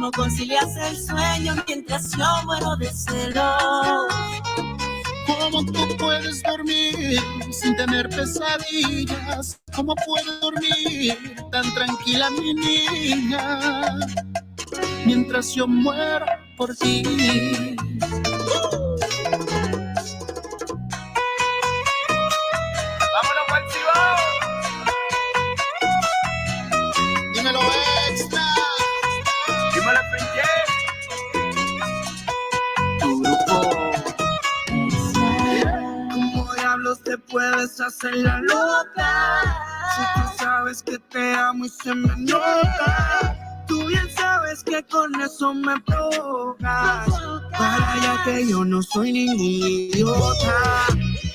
¿Cómo concilias el sueño mientras yo muero de celos? ¿Cómo tú puedes dormir sin tener pesadillas? ¿Cómo puedes dormir tan tranquila, mi niña, mientras yo muero por ti? ¡Vámonos pa'l Cibao! Dímelo extra. Dímelo Pinche. ¿Cómo diablos te puedes hacer la loca? Si tú sabes que te amo y se me nota. Tú bien sabes que con eso me provocas. Para ya que yo no soy ningún idiota.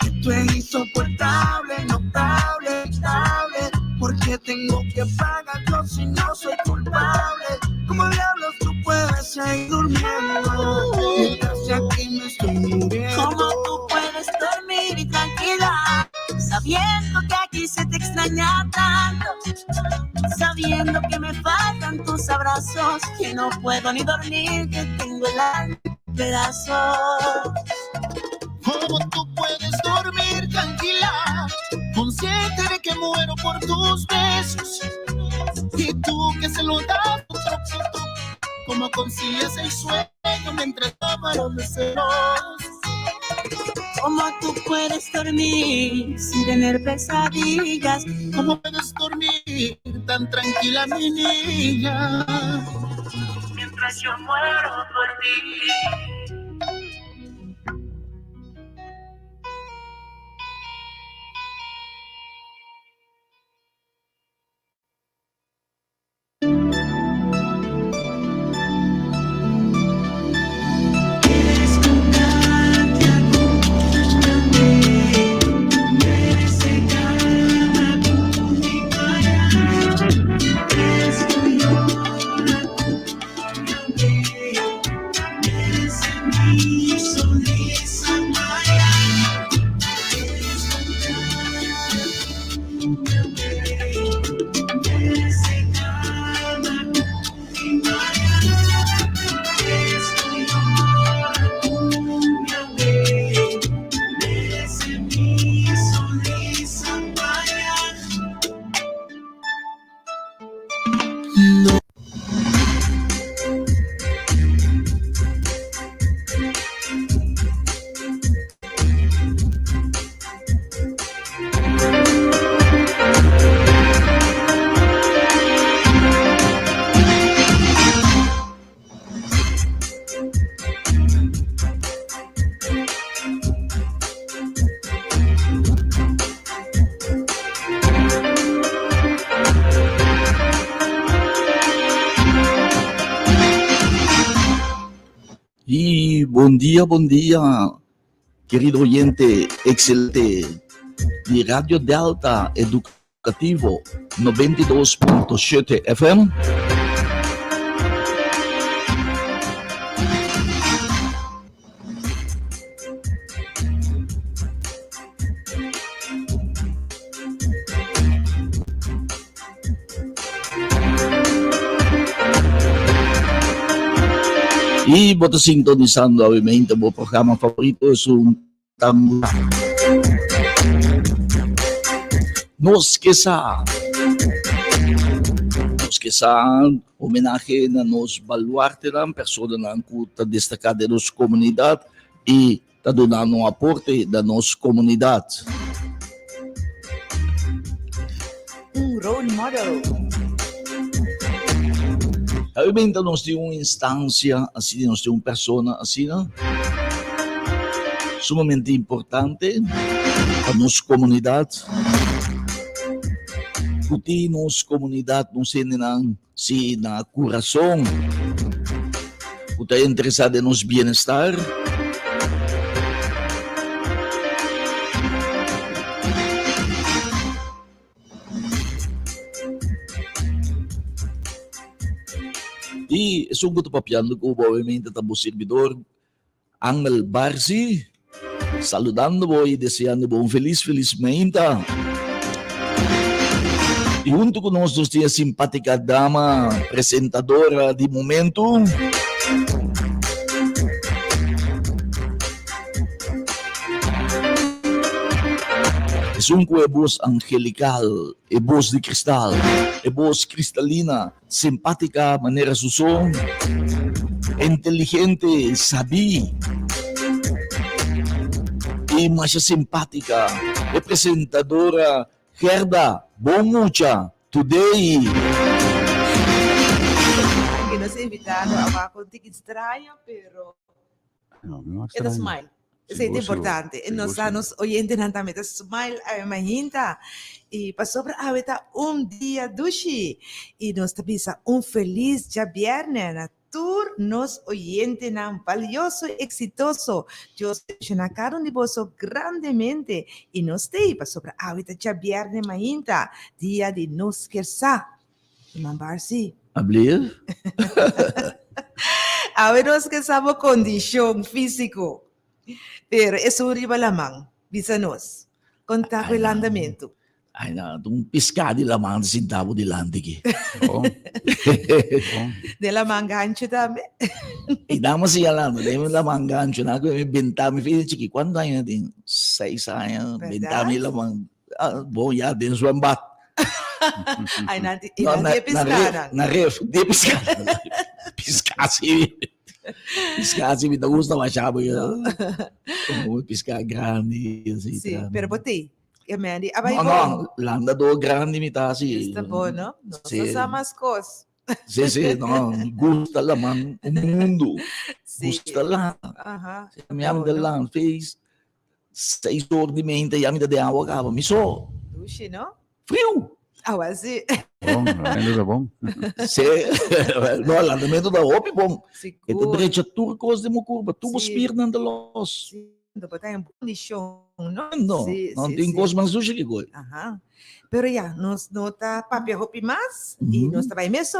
Esto es insoportable, notable, estable. Porque tengo que pagarlo si no soy culpable. ¿Cómo diablos tú puedes seguir durmiendo? Mientras aquí me estoy muriendo. ¿Cómo tú puedes dormir y tranquila? Sabiendo que aquí se te extraña tanto. Sabiendo que me faltan tus abrazos. Que no puedo ni dormir, que tengo el alma en pedazos. ¿Cómo tú puedes dormir tranquila? Consciente de que muero por tus besos. Y tú que se lo das otro. ¿Cómo concilias el sueño mientras yo muero de celos? ¿Cómo tú puedes dormir sin tener pesadillas? ¿Cómo puedes dormir tan tranquila, mi niña, Mientras yo muero por ti. Y buen día, querido oyente, excelente, de Radio Delta Educativo 92.7 FM. Y vos estás sintonizando obviamente mi programa favorito, es un tango. Nos que sa homenagem a nos baluarte da pessoa na culta destacada da nossa comunidade e está dando um aporte da nossa comunidade. Role model. Obviamente nós temos uma instância assim, nós temos uma pessoa assim, né? Sumamente importante para a nossa comunidade. Porque nossa comunidade não se na coração, porque é interessada em nosso bem-estar. E é um muito papiando com obviamente o servidor Angel Barsi, saludando-vos e desejando-vos feliz mente. E junto conosco tem a simpática dama apresentadora de momento. Es un voz angelical, voz de cristal, voz cristalina, simpática manera su son, inteligente, sabia e mais simpática, representadora Gerda Bomucha, today. Que nos ha invitado a contigo estranho, pero No, no é do smile. Isso é Seguro, importante. seguro, Nós seguro. nos oyentes também da smile a mahinta e passou para a dia dushi e nós tabisa feliz dia viernes na tour nos oyentes nan valioso exitoso. Dios na caro de vosso grandemente e nos te passou para a dia viernes mahinta dia de nos quersá. Mambarsi. Abrir? A ver, nós que sabemos condição físico. Pero isso riba lamang, bisa nós. Contar Ay, o andamento. Ay na, itong piska di lamang sa sintabo di landig eh. Oh, De lamang gancho dami. E dama siya lang, dahil mo lamang gancho na ako, may bintami, fili chiki, kwando tayo natin? 6 años, Verdad? bintami lamang, boya din suambat. Ay, nanti, No, inanti piskanan. na ref, di piskanan. Piskasi. Piskasi, me gusta masyado yun. Piska grande. Assim, Sí, tá. pero botei. E a Mandy, abay No, ko. no, landa do grande mitasi. Está bom, no? Nós Sí. somos cos. Sí, no, gusta lamang o mundo. Sí. Gusta lang. Aha. Mi anda no? lang, fez 6 horas de mente, e a mida de água acaba. Me só, Dushi, no? frio. Awa, si. bom, ainda bom. Se, no, o andamento da roupa é bom. E da Siguro. direita, tudo coisa de uma curva, tudo Sí. espirra na los. Si. Dapat tayong kondisyon, no? No, Sí, não sí, tem sí. coisa mais suja que coisa. Ajá. Pero ya, nos nota papia hopi más y Uhum. nos trabalha meso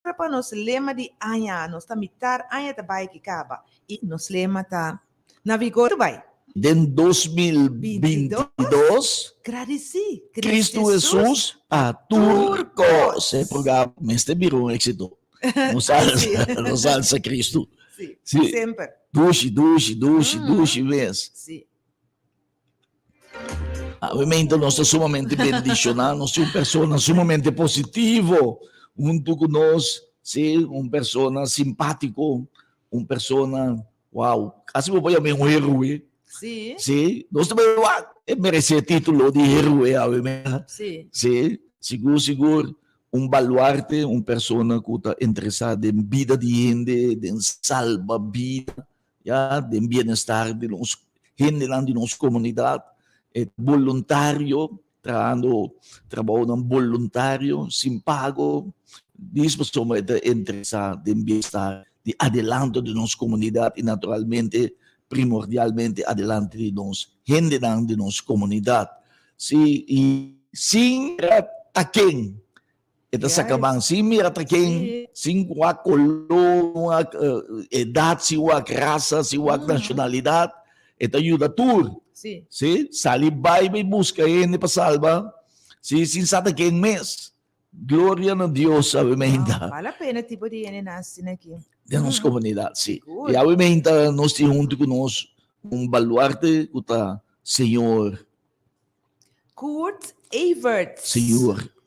para nos lema de anya, nos ta mitar anya ta bai que caba e nos lema ta navigor vai. Em 2022, Gradeci. Cristo Jesus a Turcos. É programa, este virou um êxito. No salsa Cristo. Sí, Sí. sempre. Duche mesmo. Sí. Obviamente nós somos sumamente bendicionados, nós somos pessoas sumamente positivo, junto com nós, sim, uma pessoa simpático, uma pessoa, uau, quase vou chamar um herói, Sí. sim, nós também merecemos título de herói, obviamente, Sí. sim, seguro, baluarte, uma pessoa que está interessada em vida de gente, em salva vida, já, em bem-estar de nós, gente lá de nossa comunidade, voluntário, trabalho voluntário, sem pago, disso somos interessados em bem-estar de adelanto de nossa comunidade e naturalmente, primordialmente, adelante de nós, gente de nossa comunidade. Sem taquem, esta sacabang, sem mira taquem, sem qual color, idade, sem qual raça, sem qual nacionalidade, esta ajuda tudo. Sí. Sí, sali Bible busca ele para salvar. Sí, sin saber quem mês. Glória a Deus, obviamente. Vale a pena tipo de ene nascem aqui. De nossa comunidade, sim. Good. E obviamente nós temos junto conosco baluarte que está Senhor Kurt Everts.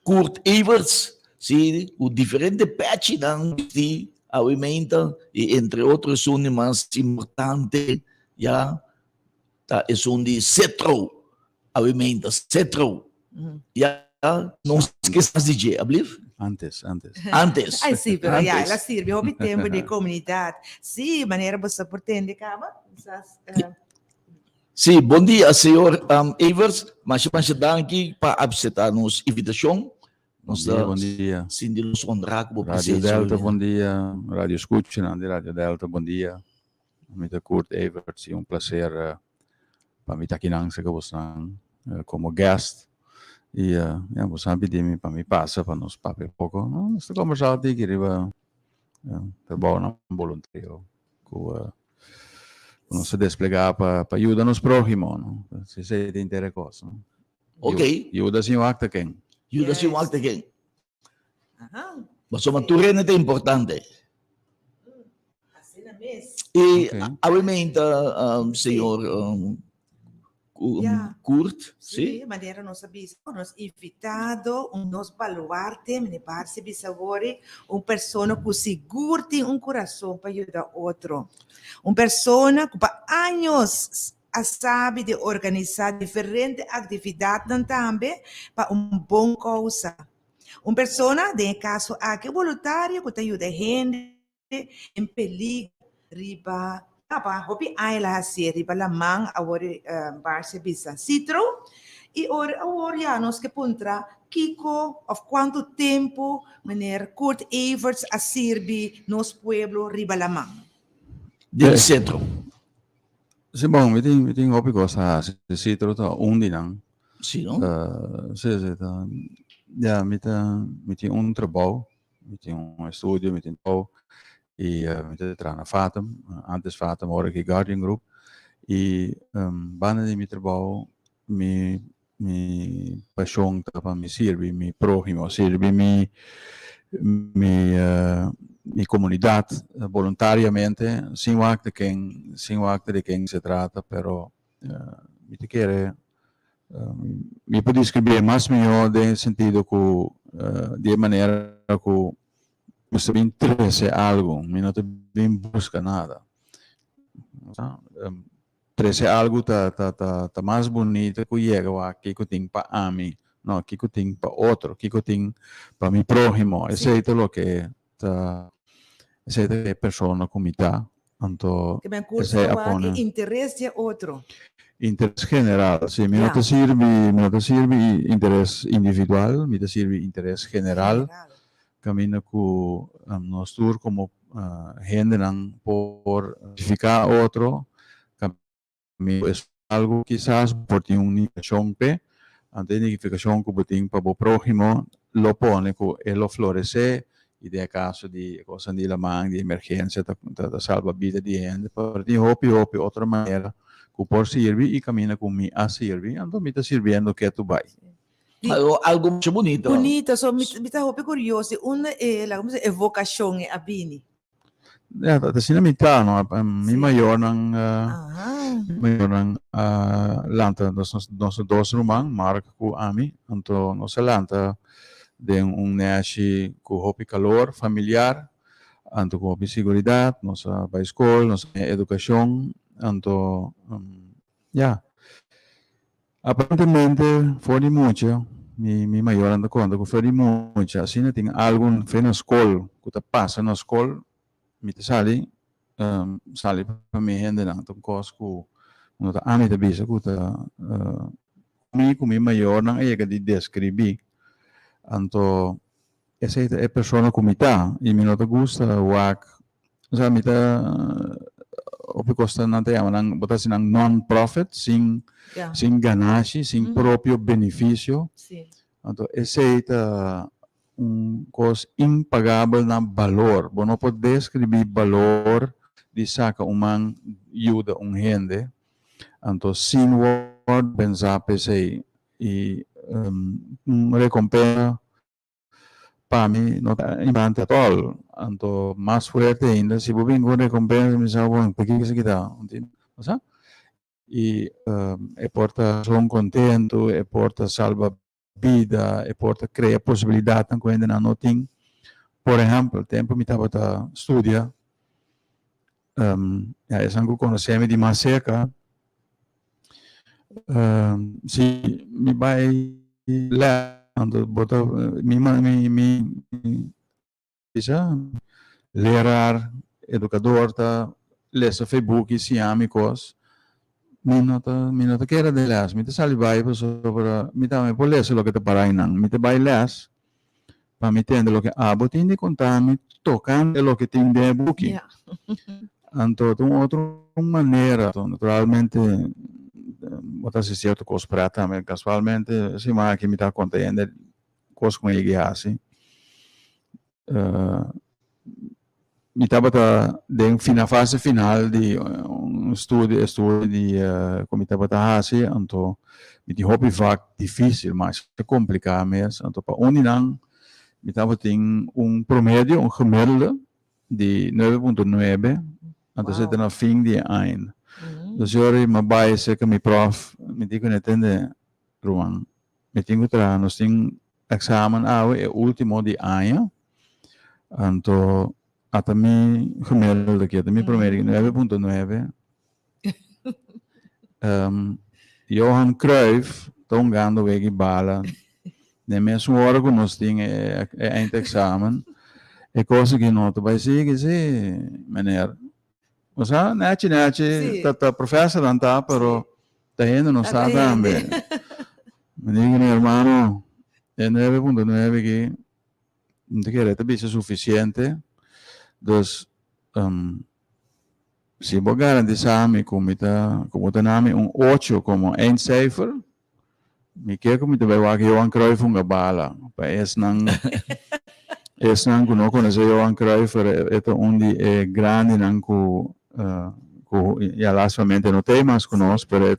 Kurt Everts, sim, o diferente patch sim, obviamente, e entre outros são mais importante, já. É um de Cetro, obviamente, Cetro. Já, não esqueças de dizer, Antes. antes. Ai, sim, pero ya, Antes. ela sirve o tempo de comunidade. Sim, maneira você pretende, caba? Sim, bom dia, senhor Evers. Mas aqui para aceitar nossa invitação. Bom dia. Sim, de nos honrar com a Radio Delta, bom dia. Radio Escucha, de Radio Delta, bom dia. Mit Kurt Everts, um prazer para mim estar aqui como guest. E você sabe para mim passa para nos papo pouco. Nós conversar de que riba trabalho voluntário com não se desplegar para ajudar nos próximos, não? Se de interesse. Ok. Ajuda sim o acta quem? Juda si Yes. wakte ken. Aham. Basta maturene te importante. Assim na mesa. E Ok. obviamente, senhor Yeah. Kurt, Sim, sim? maneira nós sabemos, nós invitado, nos baluarte, me parece bisavore, pessoa que seguro tem coração para ajudar outro. Pessoa que por anos sabe de organizar diferentes atividades também para bom causa. Pessoa, de caso aqui, voluntário que ajuda gente em perigo, riba, hopi aila hasi riba lamang awori barse bisa citro e ora nos que puntra Kiko of quanto tempo meneer Kurt Everts a sirbi nos pueblo riba lamang. Del Eh. centro. Sì, bom, mi ting hopi cosa si trota undi nang. Sì, no? Sì, ja, mi ting un trabalho, mi ting un studio, mi ting trabalho. E mi trana fatem, antes fatem ora che Guardian Group. E bana di mi trabalho, mi paixão para me servir, mi prójimo, servir mi comunidade voluntariamente, sem wakte de quem se trata, pero mi te quiere mi può descrivere mais melhor no sentido que de maneira que você me interessa algo, me não te bem busca nada. Interessa algo tá mais bonito que chega aqui que eu tenho para mim, não, aqui que eu tenho para outro, aqui que eu tenho para meu próximo. Esse é o que essa é a pessoa como está. Então, Que me curso que interesse de outro. Interesse general, sim, me não te serve interesse individual, me te serve interesse general. Camino que nós tour como gente não por justificar outro, camino é algo quizás por ter uma indicação pe, ante identificação que botem para o próximo, lo pone que ele floresce e de caso de coisa de la mão de emergência, da salva vida de gente, para ter hopi outra maneira que por servir e camina com me a servir, então me está servindo que tu vai. Algo muito bonito. Bonito, so mi sta hopi curioso, la come se vocazione a bini. Assim na mitad, no, mi maior nang lanta nos dois rumang, Mark ku ami, então nossa lanta de neashi ku hopi calor familiar, anto ku hopi seguridade, nossa ba escola, nossa educação, anto aparentemente foi muito. Mi maior anda conta que foi muito, assim tem algo foi na escola, que tá passa na escola, me sali para mim ainda não, então coisa que não tá ani da bisa que tá mi maior não é que de descrever, então essa é a pessoa como está e me não te gusta o sabe me tá o que costa não tem nang botar assim nang non-profit sem ganância, sem próprio benefício. Sim. Então esse é coisa impagável na valor. Você não pode descrever valor de saca uma ajuda gente. Então sem word pensar pensei e recompensa para mim não é importante at all. Então mais forte ainda se você vem com recompensa me sabe bom porque que se quita, entende? Sabe? E porta son contento, porta salva vida, porta cria possibilidade quando não tem. Por exemplo, tempo me estava a estudar, essa que conhecemos de mais cerca, se me vai ler, bota me lerar educador tá ler Facebook e amigos. Minuto que era de las, me te sali vai sobre, me te può leggere lo che te parai nan, me te vai les, para me entender lo che botin de contar, me tocan lo que tem de buki. Anto de outra maneira, naturalmente, botar se certo coisa prata, mas casualmente, se mais que me tá contando, coisa com ele assim. Me estava na fase final de studie di come estava hasi anto mit die hobby vaak difícil, mas complicado mesmo, anto para onde não me estava tem promedio, gemiddelde de 9.9, anto zit na fim de ano. Dus jori mabai se que mi prof me digo netende ruang me tenho tra nos tem examen é o último de ano anto até mi gemiddelde que até mi promedio 9.9. Johan Cruyff tongando wegi bala de mesmo hora que nós tem eindexamen e coisa que não vai ser que se maneira o sea nachi tá professor não tá pero tá indo não está também me diga hermano é 9.9 que não te quer é suficiente dus se vou garantizar como tá nami 8 como eindcijfer me quer como te vai lá que Johan Cruyff bala para esse não não conhece Johan Cruyff é onde é grande não e lá somente não tem mais conosco pero é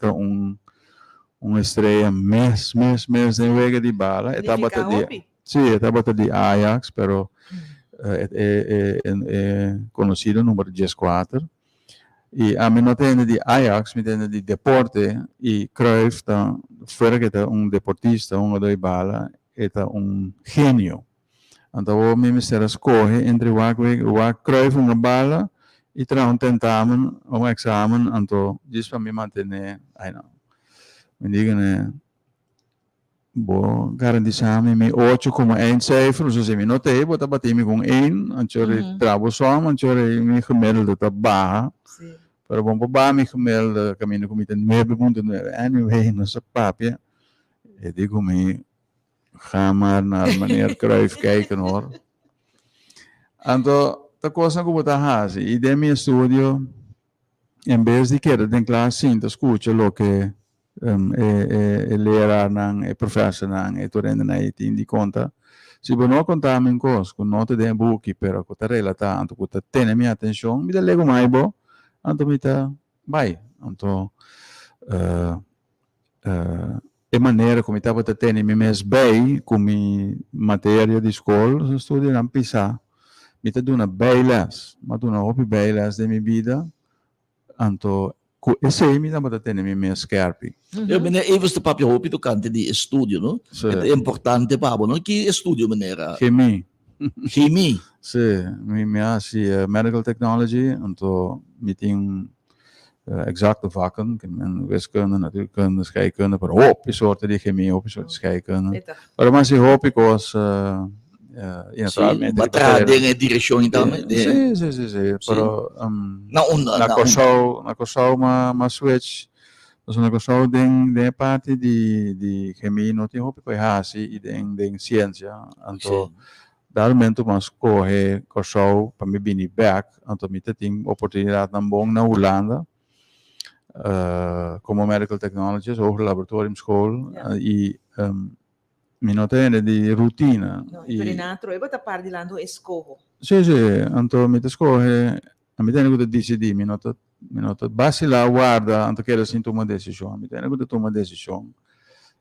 estrela mês de vega de bala estava de Ajax pero é conhecido número 14 e a mim não tem de Ajax me tem de deporte e Cruyff tá fora que é deportista de bala é gênio então o meu mistério escolhe entre o Cruyff bala e tra tentamen examen então diz para me manter aí não me diga né vou garantizar me 8,1 so se me notei vou bater me com 1 anterior travo só anterior me gemiddelde tá barra pero bom para me gemiddelde caminho com 9.9 anyway nossa papia e digo me ga maar naar meneer Cruyff kijken hoor então a coisa que eu vou fazer e de meu studio em vez de querer em classe sim escuta o que lera nang professor nang torrendo na di conta se eu não contar minha coisa com nota de book pero que tá relata anto que tá tendo minha atenção me dá lego mais bo anto me tá vai anto e maneira como estava tendo me mês bem com minha matéria de escola estudo na Pisa me tá dando bailas mas dando hobby bailas de minha vida anto esse aí me dá para ter me mês scarpi eu meneer even de papje hoop do kante di studio no é importante pabo no que studio meneer chemie sim me assim medical technology anto me tem exacte vakken wiskunde natuurkunde scheikunde maar hoop soorten die chemie hoop soorten scheikunde maar se hoop ik was ma tra delle direzioni sì però na corso ma switch dus na corso de parte di chemie no tem hoop ik hasi den ciência anto realmente mas corre corso para me bini back anto me tem oportunidade na bom na Holanda como medical technologist hoger laboratoriumschool e minotene di routine. No, Renatro, e poi parli lando escovo. Sì, anto mi scoge, mi tiene che decidi, minota basi la guarda, anto che era sintomo decisione, mi tiene che toma decisione.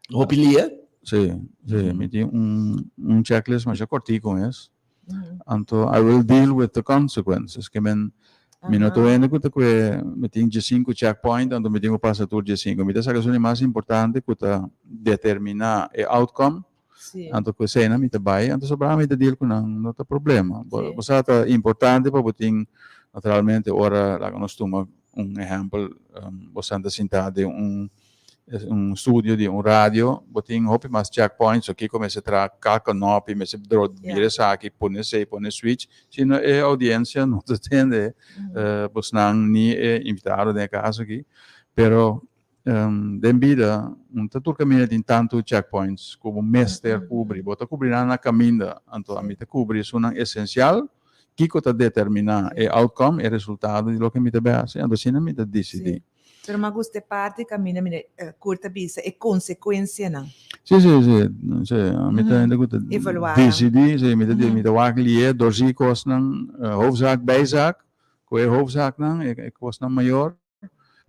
Hopilie? Sì, mi tiene un checklist, ma c'è cortico es. Anto I will deal with the consequences, che mi noto bene che mi tiene 5 checkpoint, anto mi tiene passato 5, mi sa che sono i più importanti che determina e outcome. Sì. Anto que cena mi bai, anto sobra mi deal con non c'è problema. Bosata importante per poter naturalmente ora la conosciamo un esempio bosanta sintade un studio di un radio, botin hopi mas checkpoints aqui come se tra calca nopi, me se dro dire sa che pone switch, sino e audiência non tende bosnan ni invitado de caso aqui, pero den vida tu cammina in tanto checkpoints como mester cubri bota cubrirá na caminda anto a mita cubri sono essencial que cota determinar e outcome e resultado di lo che mi deve essere anto sino mi decidi però ma queste parti cammina corta bisa e conseguenze no sì a mita decidi se mi da waglie dozi kosnan hoofdzaak bijzaak ko hoofdzaak nan e kosnan major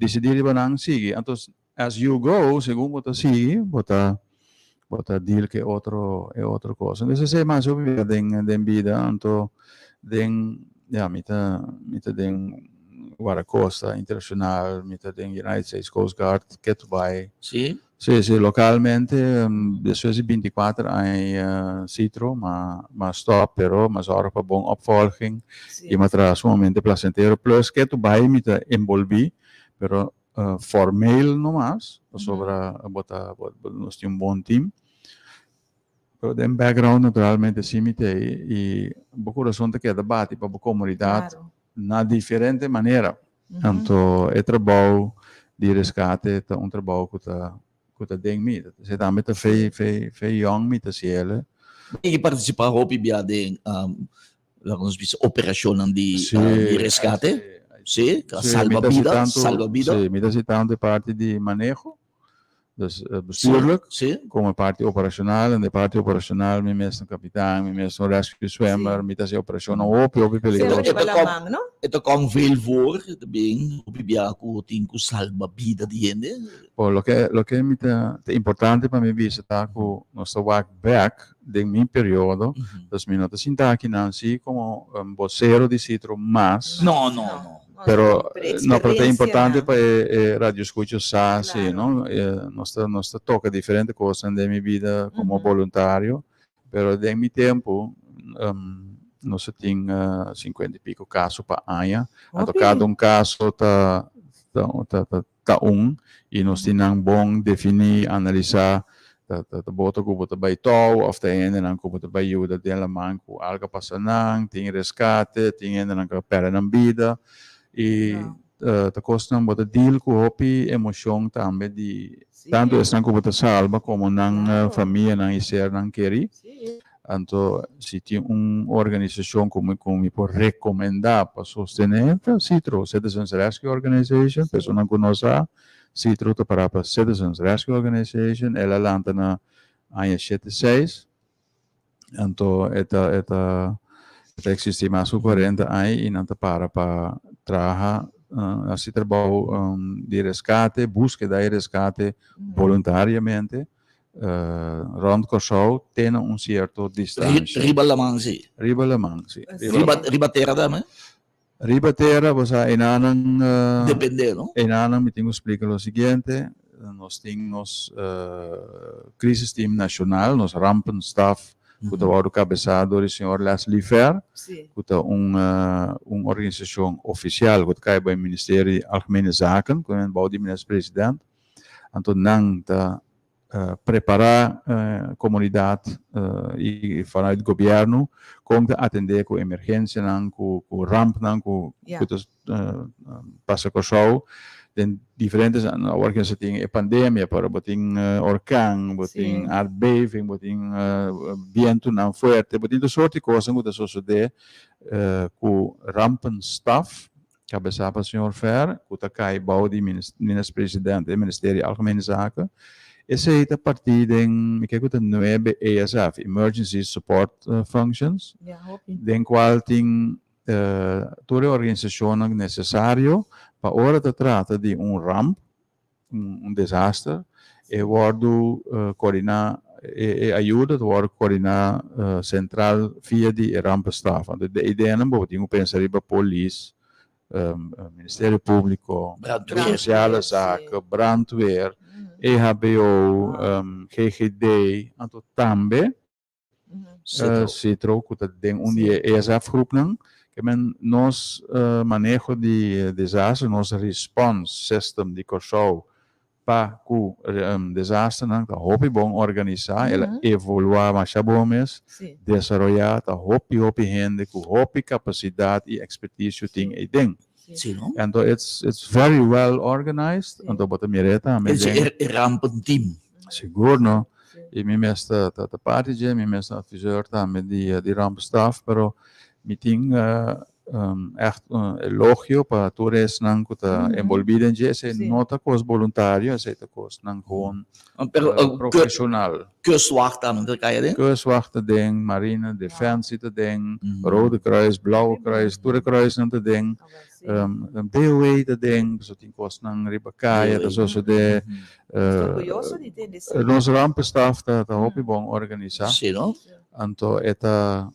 decidir banang sige. Entonces, as you go, según bota sige, bota deal que otro cosa. Entonces, se más obvio den vida, entonces, mita den Guaracosta Internacional, mita den United States Coast Guard, que tu vai. Sim. Sì, localmente, adesso 24 hai Citro, ma stop però, ma zorg per buon opvolging, Sim. e ma tra sumamente placentero, plus che tu vai mi te involvi, però formeel nomás, sopra nós temos bom team, però den background naturalmente sim mi te, e beaucoup de zonte que debate para a comunidade, Claro. na diferente maneira. Então, é trabalho de resgate, é trabalho que tá dentro de mim. Você também tá fei young me tá cielo. E participar hopi bia de vamos dizer operação de resgate. Sim, salva vida. Sim, me tá citando de parte de manejo, dus bestuurlijk, como parte operacional, en de parte operacional me mesmo capitão, me mesmo rescue swimmer, me tá se operação hopi peligro. Ito com veel voor, também hopi bia ku tinko salva vida de gente. Pô, lo que é muito importante para mim visitar com nosso walk back de meu período, das minutos sinta aqui não assim como vocero de Citro, mas não. Pero no, pero é importante para radio escucho assim, não? Nós toca diferente coisa na minha vida como voluntário, pero de meu tempo nós tem 50 e pico casos para ano, cada caso tá e nós temos bom definir, analisar bota que bota by touw of de ene dan bota by ajuda de la man ku algo passa não, tem resgate, tem ene dan pera na vida e ta costa bota deal ku hopi emoção também de tanto es nan ku bota salva como nan família nan ser nan queri. Então, se tem organização como me pode recomendar para sostener, Citro Citizens Rescue Organization, pessoa não conhece, Citro para Citizens Rescue Organization, ela lança na ano 76, então esta existe mais de 40 anos e não para trabalhar assim trabalho de resgate, búsqueda de resgate voluntariamente. Rond Kosovo tem certo distância. Riba lamang si. Riba terra também? Riba terra, você ainda depende, não? Ainda me tenho que explicar o seguinte, nós temos crisis team nacional, nós rampenstaff, que está o cabeçado do senhor Leslie Fer, que é uma organização oficial, que cai para o Ministério de Algemene Zaken, que é o ministro-presidente, então não está preparar a comunidade e falar do governo como atender com emergência, com ramp, com passa com show, tem diferentes organizações tem pandemia, para botin orkan, botin aardbeving, botin viento não forte, botin toda sorte de coisas que sucede com rampenstaf, cabeçada o senhor Fer, que está cai bau de ministro-presidente do Ministério de Algemene Zaken. Esse é a partir de 9 ESF, Emergency Support Functions, em qual tem toda a organização necessária para a hora de tratar de ramp, desastre, e guardo coordenar e ajuda a coordenar central via de ramp staff. A ideia não é que pensar para a polícia, Ministério Público, Social brandweer, EHBO, GGD, então também se troca de dia ESF groep não, que nós manejo de desastre, nosso response system de Kosovo para o desastre não, tá hopi bom organizar, ela evoluar mais bom mês, desenvolver, tá hopi gente com hopi capacidade e expertise tem aí dentro. Então, it's very well organized. Então, bota mireta. É rampen team. Seguro, não? E me mesta parte de, me mesta officer também de ramp staff, pero me tem echt elogio para todos nang kuta envolvido en ese Sí. nota kos voluntario, ese kos nang gewoon Pero professional. kustwacht dan kaya din? Kustwachten ding, marine, defensie te ding, Mhm. Rode Kruis, Blauwe Very Kruis, good. Toere Kruis te ding, Oh, well, sí. DOE te ding, so tin kos nang ribakaya, DOE. so de Estoy orgulloso de tener ese. nos rampenstaf ta hopi bong organiza. Sí, no? Anto eta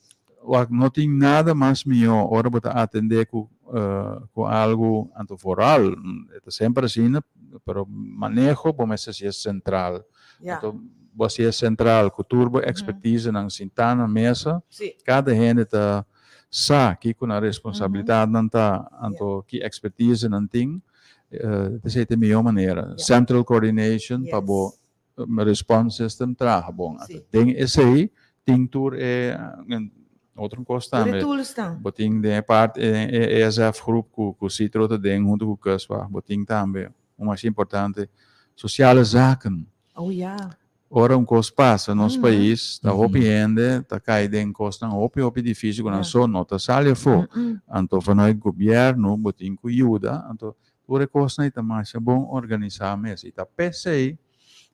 no tem nada mais melhor hora para atender com algo anto foral, eta sempre assim, pero manejo bom essa é central. Ya. Anto você é central, com turbo expertise nang sintana mesa, Sí. cada gente tá sa que com a responsabilidade nanta anto que expertise nan ting, dessa é a melhor maneira. Central coordination Yes. para bo response system traga bom. Sí. Tem esse aí, tem tour outro costa Door de também. tools dan. Boting de parte ESF groep com Citro te ding junto com Kuswa. Boting também. O mais importante, sociale zaken. Oh ja. Ora cost passa no nosso Mhm. país, tá Mhm. hopiende, tá caidem costa hopi difícil com a só nota salha fo. Anto vanuit governo boting com ajuda, anto ora costa aí também é bom organizar mesmo. E tá pensei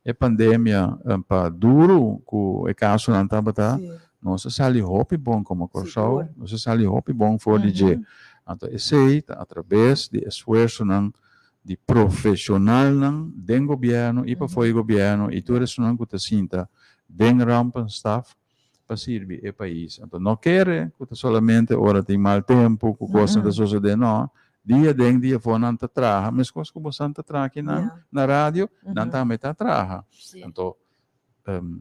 é pandemia pa duro com o caso não tá bata. Sí. Nossa sali hopi bom como corção, Seguro. nossa sali hopi bom for DJ. Então esse aí através de esforço de profissional den governo e para foi governo e tudo isso não que sinta den rampen staff para servir o país. Então não quer que solamente ora tem mal tempo com coisa da sociedade não. Dia for não te traga, mas coisa que você não te traga aqui na rádio, não também te traga. Sí. Então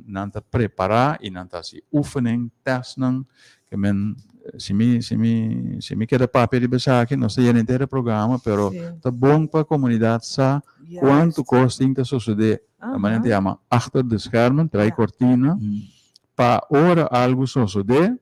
não te preparar e não te se oefening, testen, que men se me queda papel de besar não sei inteiro programa, pero Sí. tá bom para a comunidade sa quanto custa te suceder. A maneira chama achter de schermen, trai cortina, para ora algo suceder,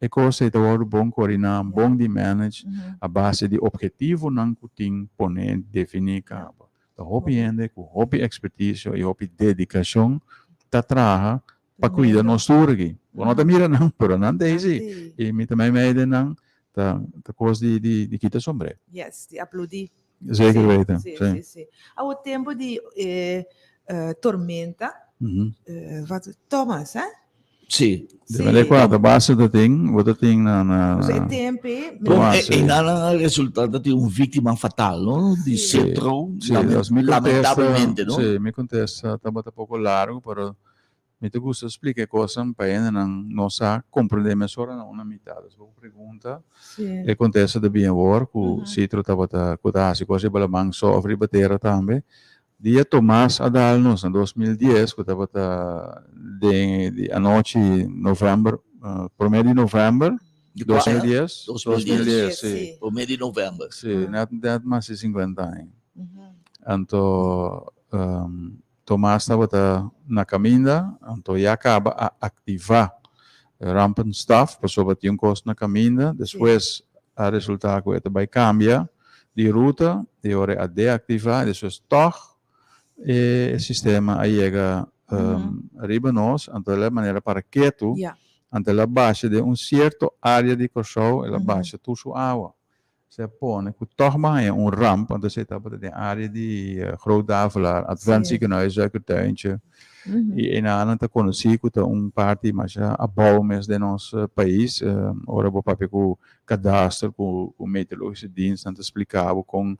e coisa te ora bom coordinar, bom de manage, a base de objetivo não kuting poner definir cabo. Da hopi ende com hopi expertise e hopi dedicação ta traga para cuidar nos turgi. Não tá mira não, pero não daisy. E me também meide não ta coisa de kita sombre. Yes, de aplaudir. Zeker Sí, weten. sí, Sim. sí, sí. Ao tempo de tormenta, wat Thomas, hè? Sí. De qua a base do ting, wat dat ting na Dus in tempo, Bom, Mas, e nada resultado de vítima fatal, no? Di Sí. Citro, sí, me lamentavelmente, no? Sí, me contesta, tá bota pouco largo, pero me te gusta explicar coisas para ele não sa compreender mesora na metade. Se pergunta, sim. e contesta de bem agora, que Citro tá bota cuidar-se, coisa para mang sofre bater também. Dia Tomás Adalnos, em 2010, que estava de a noite novembro, primeiro de novembro, 2010, 2010, sim. o mês de novembro. Sim, net mais de 50 anos. Então, Tomás estava na caminha, então já acaba a ativar rampenstaff, passou a ter custo na caminha, depois a resultado que vai cambiar de ruta, de hora a deativar, depois toch, e o sistema aí chega arriba nós, então é maneira para que tu, ante la baixa de certo área de corção, ela baixa tu sua água. Se põe que toch mais ramp, então você está de área de Groot-Davelaar, Adventiekenhuis, Zuikertuintje, e na anta conheci que parte mais a bouw mes de nosso país, ora bo papi com cadastro, com meteorologische dienst, anta explicava com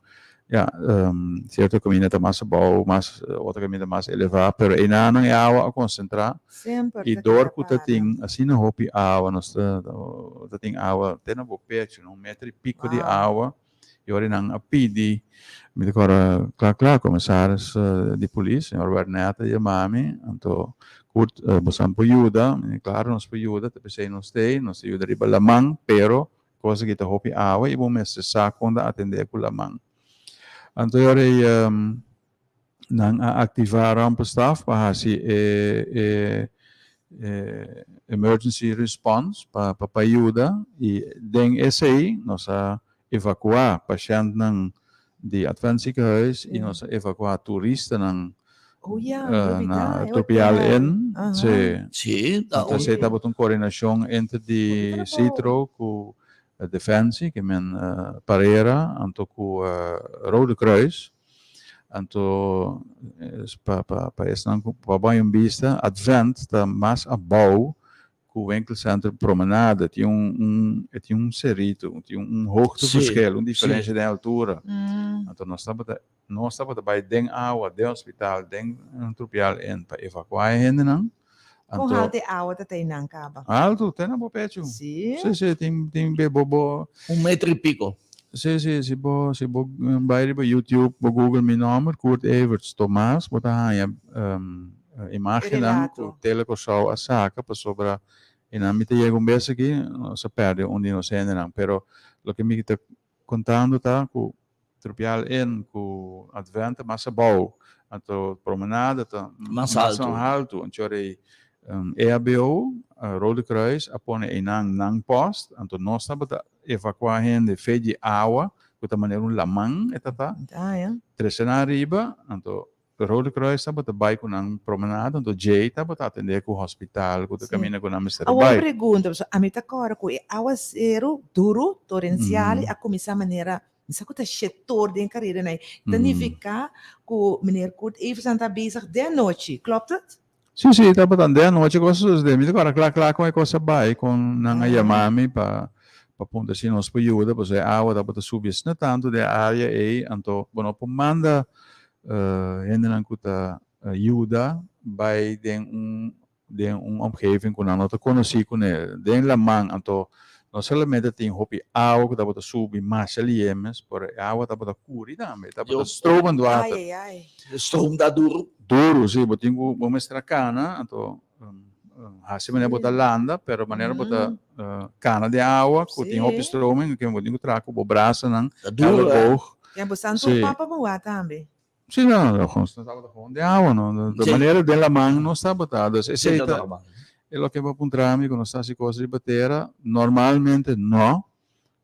certo caminho está mais bom, mas outro caminho mais elevado, pero aí não é água a concentrar. E dor que tem assim na roupa água, nós tem água, tem na bopecho, 1,5 metro de água, e ora não a pedir, me decora claro, comissários de polícia, o Berneta e a mami, então curto, você pode ajudar, claro, nós podemos ajudar, também nós ajuda riba la mão, pero coisa que está roupa água e vamos se saco quando atender com la mão. Então, eu não ativar rampenstaff para assim emergency response para ajuda e den esse aí nós evacuar paciente de Adventiekenhuis e nós evacuar turista na Tropial Inn. Sim, então você estava com coordenação entre de Citro com Defensie, que men parera, anto ku Rode Kruis, anto pa esnan ku pa banho vista Advent tá mais a bouw ku winkelcentrum Promenade, tinha um cerito, tinha hoogteverschil, diferença de altura. Então nós estava bij den água, de hospital, den trupial en para evacuar gente não. Com halte água tá tem não caba. Alto, tem na bopecho. Sim. Sim, tem bobo. 1 metro e pico. Sim, se bo bij YouTube, bo Google meu nome, Kurt Everts Thomas, bota aí imagem não, o telecossau a saca para sobra. E na mitad llega vez aqui, se perde onde não se não, pero lo que me está contando tá com trupial en com Advent, mas a bom, então promenade tá mais alto, anchore EABO, Rode Kruis, apone nang post, então nós estamos evacuar gente de água, de maneira lamang, etata, três na riba, então Rode Kruis estava também com uma promenade, então Jay estava atender com o hospital, com o caminho com a mistério. Uma pergunta, a mim tá agora com água zero, duro, torrencial, a começar a maneira, não que tá chetor de carreira, né? Significa que o menino Kurt Everts está bezig de noite, klopt het? Sim, estava dando de noite, coisas de mim, agora claro com a coisa vai com nanga yamami para ponta assim nos ajuda, pois a água estava subir não tanto de área e então, bueno, por manda gente não kuta ajuda bij den omgeving kuna nota conheci kune den lamang anto não somente tem hopi água que dá para subir mais aliemes por água dá para curi também dá para stroom do ar stroom da duro sim botinho vamos extracana anto assim maneira botar landa pero maneira botar cana de água que tem hopi strooming que botinho traco bo braça não duro é bastante papa boa também. Sim, não estava falando de água, não. Da maneira dela mão não está botada. É o que vai apontar quando está se coisa de bateria, normalmente não,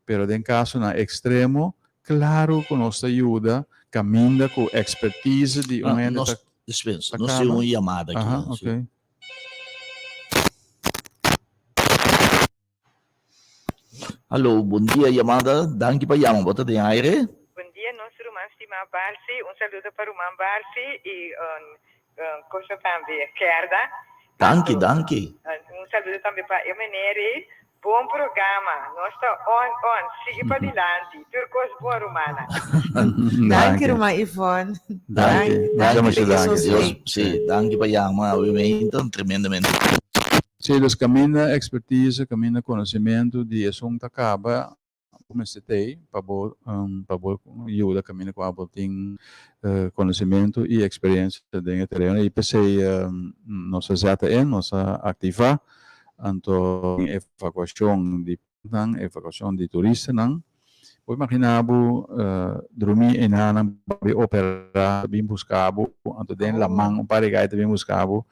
pero em caso na extremo, claro que nos ajuda, caminha com expertise de um ente. Dispensa, nós temos uma chamada aqui. Ok. Alô, bom dia, chamada. Danke para chamar, bota de aire. Barsi, un saluto per Roman Barsi e cosa também, Kerda. Danke. Un saluto também para Emeneri. Buon programma, nós está on, siga para diante, turcos boa romana. Danke, Roma Ivone. Danke. Sim, danke para chamar, obviamente, tremendamente. Sim, dus caminha expertise, caminha conhecimento de assunto acaba. Comecei para ajuda caminho com a botin conhecimento e experiência dentro do terreno e pensei nossa ZTN, nossa ativa então evacuação de turistas não eu imaginava dormir em nana operar bem buscava então dentro da mão para gai também buscava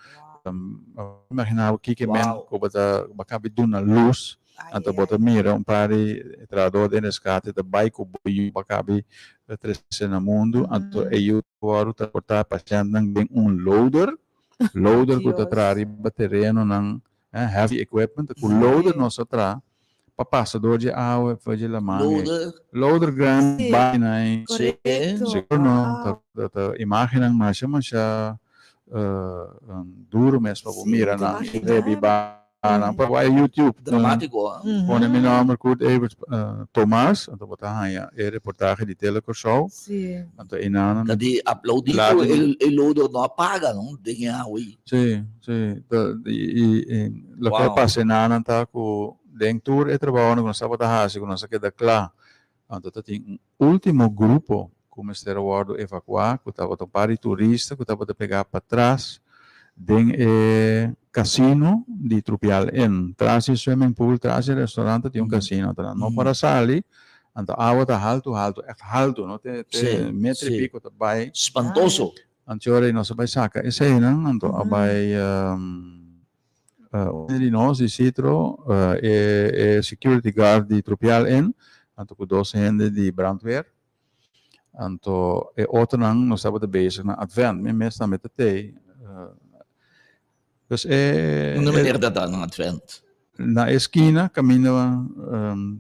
imaginava que men como bacaba de uma luz anto bota mira pari trador de resgate da bike boy bakabi trece na mundo anto eu agora transportar paciente nang loader que tá trari terreno nang heavy equipment com loader nossa tra para passador de água fazer la mão loader grande vai nai seguro não tá imagem mas duro mesmo para mira na heavy para YouTube dramático pone meu nome Kurt Everts Thomas então botar aí é reportagem de telecossau então inana tadi upload itu el loader não apaga não tem água sim e lo que passa inana tá com dentro é trabalho com sábado hasi com nossa queda claro então tem último grupo como este aeroporto evacuar que estava para turista que estava pegar para trás den casino di Trupial en trasi swimming pool trasi restaurante tem casino tra no para sali anto água tá alto echt alto no te metro e pico tá vai espantoso antiore no se vai saca esse aí não anto abai di nós di citro security guard di Trupial en anto com 12 gente di brandweer anto outro não sabe de bezig na Advent mesmo também te dus não me der dat aan Advent na esquina, caminho,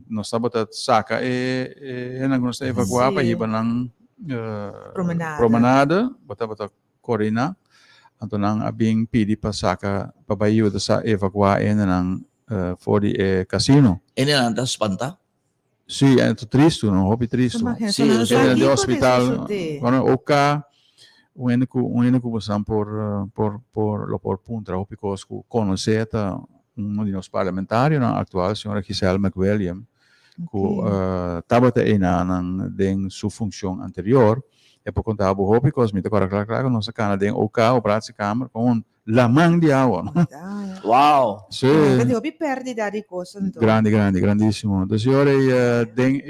nós estamos a saca e nós estamos evacuar Sim. para ir ng Promenada. promenada, bota corina, então nang abing pidi pa saca pabayo sa evacuar ng for the casino. Ini nanti spanta. Sì, è triste, non hobby triste. Sì, lo so. Di hospital, quando oka, unico passam por punta, hobby cosco conosceta uno di nos parlamentari, na actual signora Giselle McWilliam, que tabata ina ng ding su função anterior, e por conta abo hobby cos mita claro, nossa cana ding oka o prazo câmara com lamang di awa. Wow. Sì. Quindi hobby perdita di cosa. Grandissimo. Dus ora ding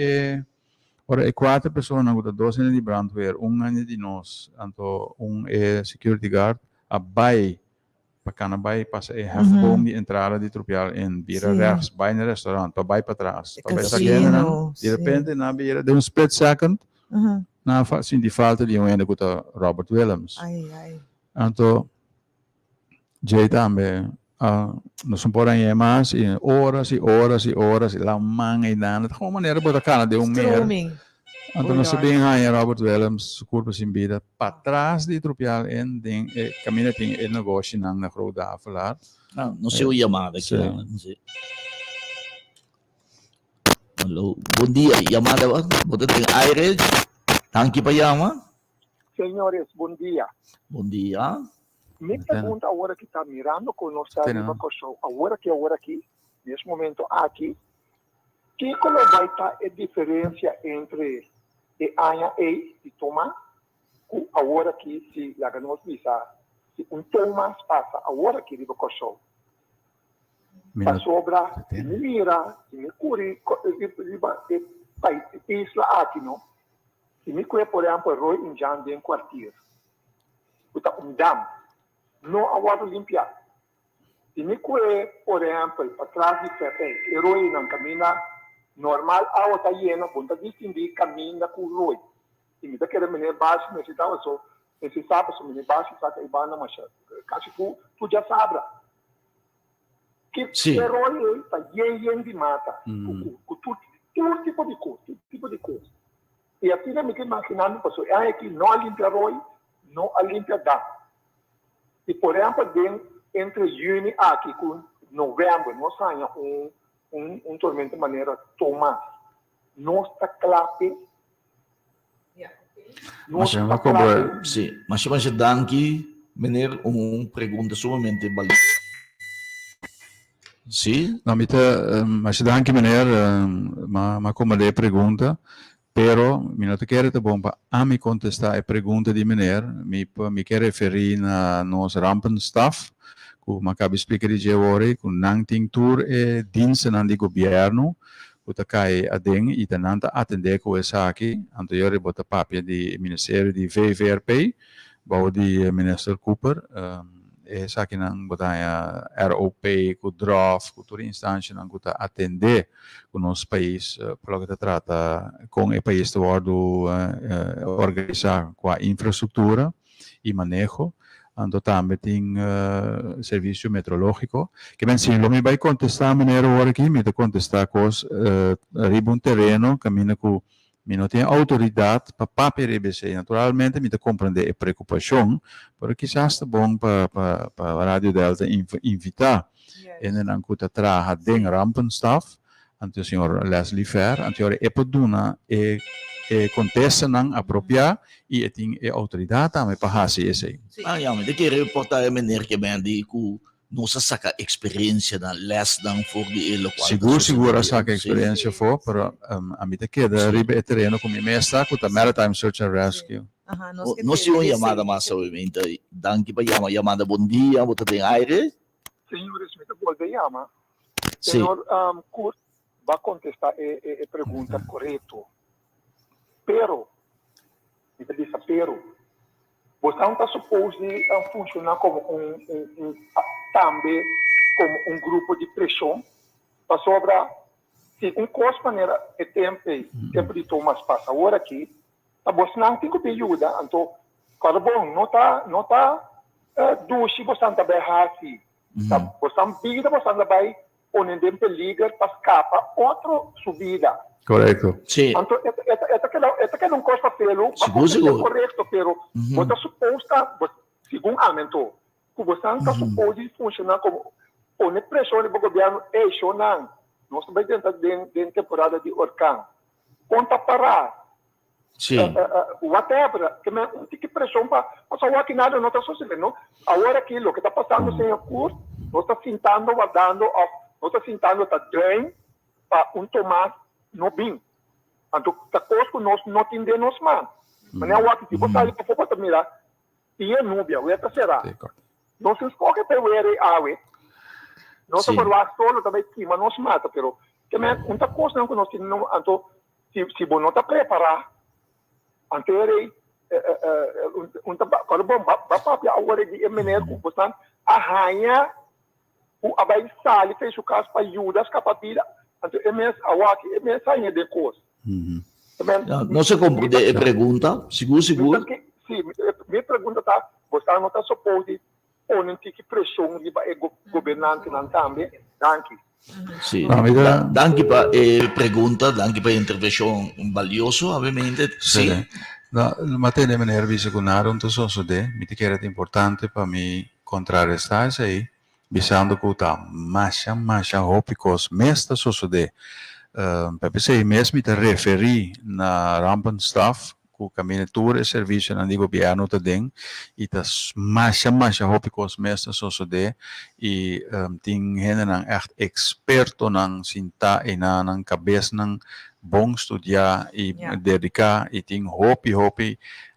ora e 4 persone hanno avuto 2 anni di brandweer, un anno di nos, anto un security guard a bai para bai passa e halfboom die entrada di trupial in bira rechts bij een restaurant, pa bai para trás. Pa bai Casino, de repente na bira de un split second, na sim die falta di un ene guta Robert Williams. Ai. Anto Jay tambe nós não podemos mais e horas, lá manga e nada, de alguma maneira botar cara de mer. Então nós sabemos aí Robert Williams curva sim vida para trás de trupial em ding caminha tem o negócio na roda a falar. Não sei o chamada aqui. Hello, bom dia, chamada ba? Bote tem aire. Tanki pa yama? Senhores, bom dia. Bom dia. Me pergunta agora que está mirando com nós show, agora aqui, nesse momento aqui, que como vai estar a diferença entre a Anha e Tomás, agora aqui, se a nós visa, se Tomás passa agora aqui no show, para sobra, se me mira, se me curi, isla aqui, não? Se me curi, por exemplo, Roy em Jan de quartier, está dam. Não a água limpa. Se me cuide, por exemplo, para trás de Pepe, herói não caminha normal, a água está llena, ponta distinguir, caminha com o roi. Se me dá que menino baixo, necessitava só, necessitava só menino baixo, saca e bana, mas caso tu já sabe. Que herói está lleno de mata, com todo tipo de coisa. E assim eu me quedo imaginando, pessoal, é aqui não a limpa roi, não a limpa dá. E, por exemplo, entre junho aqui com novembro, nós temos um tormento de maneira Tomás. Nós está clave. Mas Danki, mener, pergunta sumamente valiosa. Sim? Não, mas Danki, mener, mas como ele pergunta, pero mi não quero bom para a me contestar a pergunta de meneer, me quer referir na nos rampenstaf, que me acaba de explicar de agora, que não tem tour e diensten aan die governo, que tá cai a ding e tananta atender com essa aqui, anterior bota papia de ministério de VVRP, bau de minister Cooper, essa aqui não botar ROP, com DROF, com toda instância não botar atender com o nosso país, pelo que trata com o país de ordo organizar com a infraestrutura e manejo, ando também tem serviço meteorológico, que bem sim, me vai contestar maneira agora aqui, me vai contestar cos riba terreno, caminha com não tem autoridade para papel RBC. Naturalmente, me compreender a preocupação, porque quizás é bom para a Rádio Delta invitar. E não custa traga den rampenstaf, ante o senhor Leslie Fer, ante o Epoduna, e contesta não apropriar, e tem a autoridade também para fazer isso. Mas eu quero reportar a maneira que vem de nossa saca experiência na les dan for de ele seguro saca experiência for para a mim queda riba terreno com minha está com a maritime search and rescue não se uma chamada mais obviamente danke para chamada bom dia você tem aire senhores me pode chamar senhor Kurt vai contestar a pergunta correto pero me diz pero você não está suposto a funcionar como também como grupo de pressão para sobrar se coisa maneira é tempo de Tomás passa agora aqui você não tem que pedir ajuda então claro bom não tá duche você não tá bem assim você não pede você não vai ponen en peligro para escapar otro su vida. Correcto. Sì, Entonces, esta que no costa pelo, Seguro. é correto, pero você suposta, segundo aumento, que você está suposto funcionar como poner pressão no governo, isso não. Nós estamos dentro de temporada de orcão. Conta parar. sì. Whatever, que me tem que pressão para passar que nada não está sucedendo. Agora aquilo que está passando sem curso, nós está sentando, guardando, nós está sentando, está drain para tomar no bem. Então, a coisa que nós não entendemos mais. Mas é o que você sabe para fora mirar. E é núbia, o que será? Não se escolhe para o água. Nós Sim. estamos lá solo também, mas nós mata, pero que me muita coisa não que nós temos, então se você não está preparado, anterior quando bom papel agora de maneira como você arranha o abai sale fez o caso para ajudar as capacidades, então é mesmo awaki é mesmo sair de coisa. Non si comprende e pergunta, sicuro. Sim, minha pergunta tá, você não está suposto poner que pressão de governante não também, danke. Sì. No, mi dà- Anche per pregunta, anche per intervenzione valioso, ovviamente. Sì. No, ma te ne meneer secundario un so so de, mi ti chiede importante per mi contrarrestar sei, bisando kuta, masha hopikos mesta so so de. Pepe sei mes mi te referi na rampenstaf, ku caminatura e serviço na governo te den, e tas masha hopikos mesta so so de, e ting henen ang echt experto nang sinta e na nang kabes nang bom estudar e dedicar e tem hopi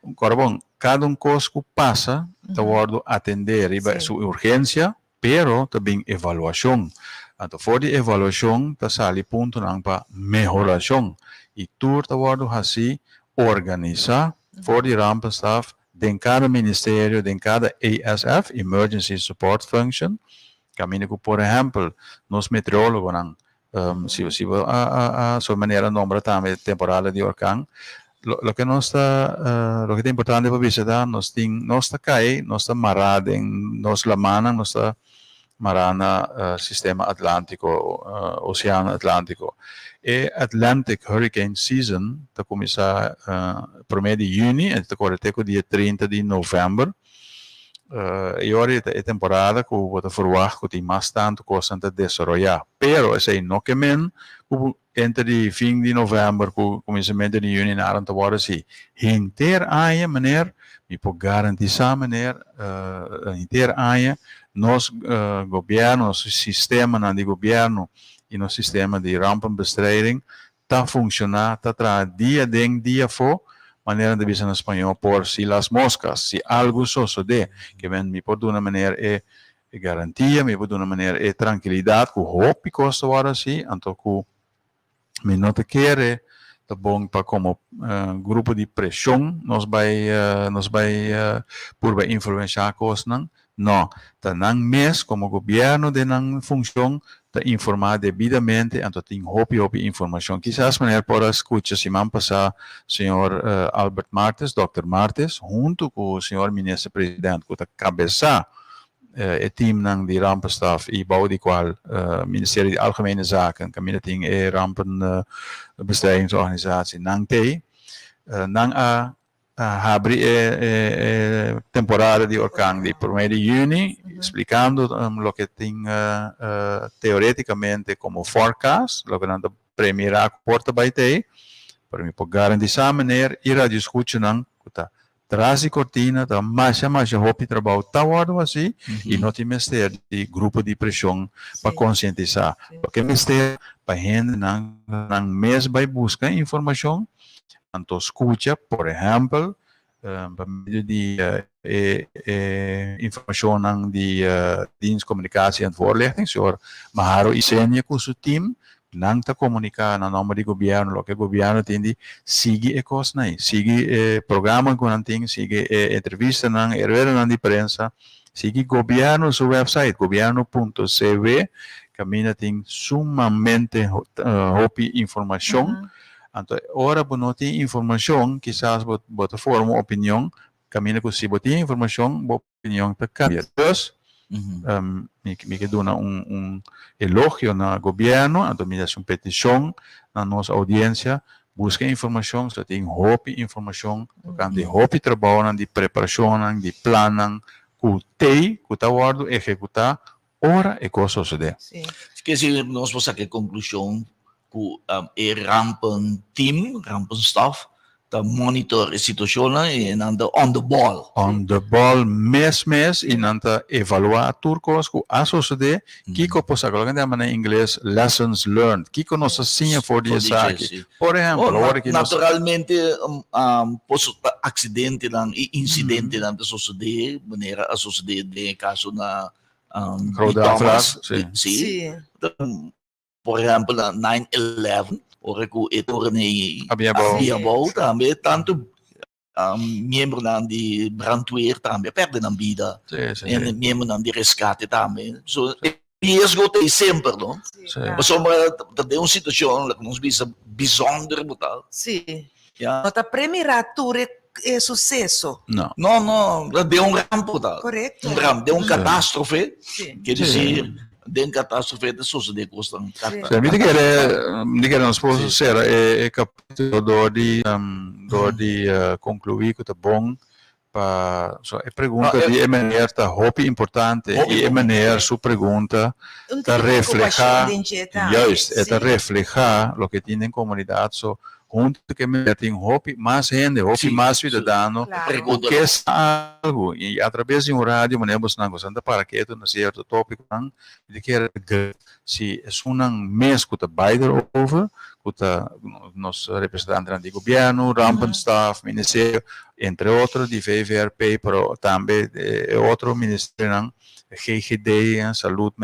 agora bom cada coisa que passa tá word atender e sua urgência pero também avaliação então for de avaliação tá sali ponto nang pa melhoração e tur tá word assim organizar for de rampenstaf den cada ministério den cada ASF Emergency Support Function caminho que por exemplo nos meteorólogos nang sua maneira nombra também temporada de orcão lo que nós está lo que é importante para visitar nós está cai nós está marado em nós lamana nós está marana sistema atlântico oceano atlântico e Atlantic Hurricane Season está começar primeiro de junho e está correto dia 30 de novembro. E ora é temporada que você verwacht que tem mais tanto coisa a desenvolver. Pero esse não que men entre fim de novembro com começamento de junho na ante worden se inteiro ano maneira me pode garantizar maneira inteiro ano nos governo nosso sistema na de governo e no sistema de rampenbestrijding tá funcionar tá tra dia den dia for maneira de dizer em espanhol por si las moscas, se algo sucede, que me pode de uma maneira é garantia, me pode de uma maneira é tranquilidade, que hope costa agora assim, então que me não te quer tá bom para como grupo de pressão, nós vai por vai influenciar coisas não, tá não mês como governo de não função te informar devidamente, então tem hopi informação. Quizás maneira para escutar semana passada senhor Albert Martes, Dr. Martes, junto com o senhor ministro-presidente, que está cabeça o time de rampenstaf e bouw die qual Ministerie de Algemene Zaken, caminho tem rampenbestrijdingsorganisatie, nang te, nang abri temporada de orcão de primeiro de junho, explicando o que tem teoreticamente como forecast, o que não primeira porta vai ter, para me poder garantizar a maneira ir a discutir não, traz cortina, da mais hopi trabalho tá wado assim e não tem mistério de grupo de pressão para conscientizar, porque mistério para gente não mês vai buscar informação. Então, escuta, por exemplo, por meio de informação de dienst comunicatie en voorlichting, senhor Maharo Isenia com seu time, não está comunicando no nome do governo, o que o governo tem de seguir coisas, seguir programa que não tem, seguir entrevista, evento de prensa, seguir governo, seu website, governo.cv, caminha tem sumamente hopi informação. Então, ora, não tem informação, quizás você forma uma opinião, caminha com se você tem informação, a opinião está cambia. Então, Me que dona elogio na governo, então me dá uma petição na nossa audiência, busca informação, só tem hope informação, kan de hope trabalho, de preparação, de planan, que tá guardo executar, ora e coisa suceder. Esqueci, nós vamos sacar conclusão que rampen team, rampen staff, tá monitor a situação e anda on the ball. On the ball mes e nanta evaluar turcos que a suceder, kiko posa colocar em inglês lessons learned, kiko nos assim for die zaak. Por exemplo, naturalmente posso acidente dan incidente dan suceder, maneira a suceder de caso na Thomas, sim. Por exemplo, na 9/11, ora que ito rin Abiabao também, tanto membro de brandweer também, perde na vida. E membro de resgate também. So, risco tem sempre, não? Mas tem uma situação que nos visa bijzonder brutal. Sim. Nota premiratura é sucesso. Não, deu rampo, tá? Correto. Deu catástrofe, quer dizer, deu catástrofe de suceder custa. Mi dichiara non sposo sera e capito di concluir que tá bom para a pergunta de Emanuel tá hope importante e Emanuel sua pergunta tá reflejar tá reflejar lo que tiene en comunidad so junto que me tem hope mais gente hope mais cidadano porque é algo e através de rádio manemos na gozando para que itu na certo tópico de que se é mês que tá baida over que tá nos representantes do governo rampen staff ministério entre outros de VVRP pero também outro ministério GGD saúde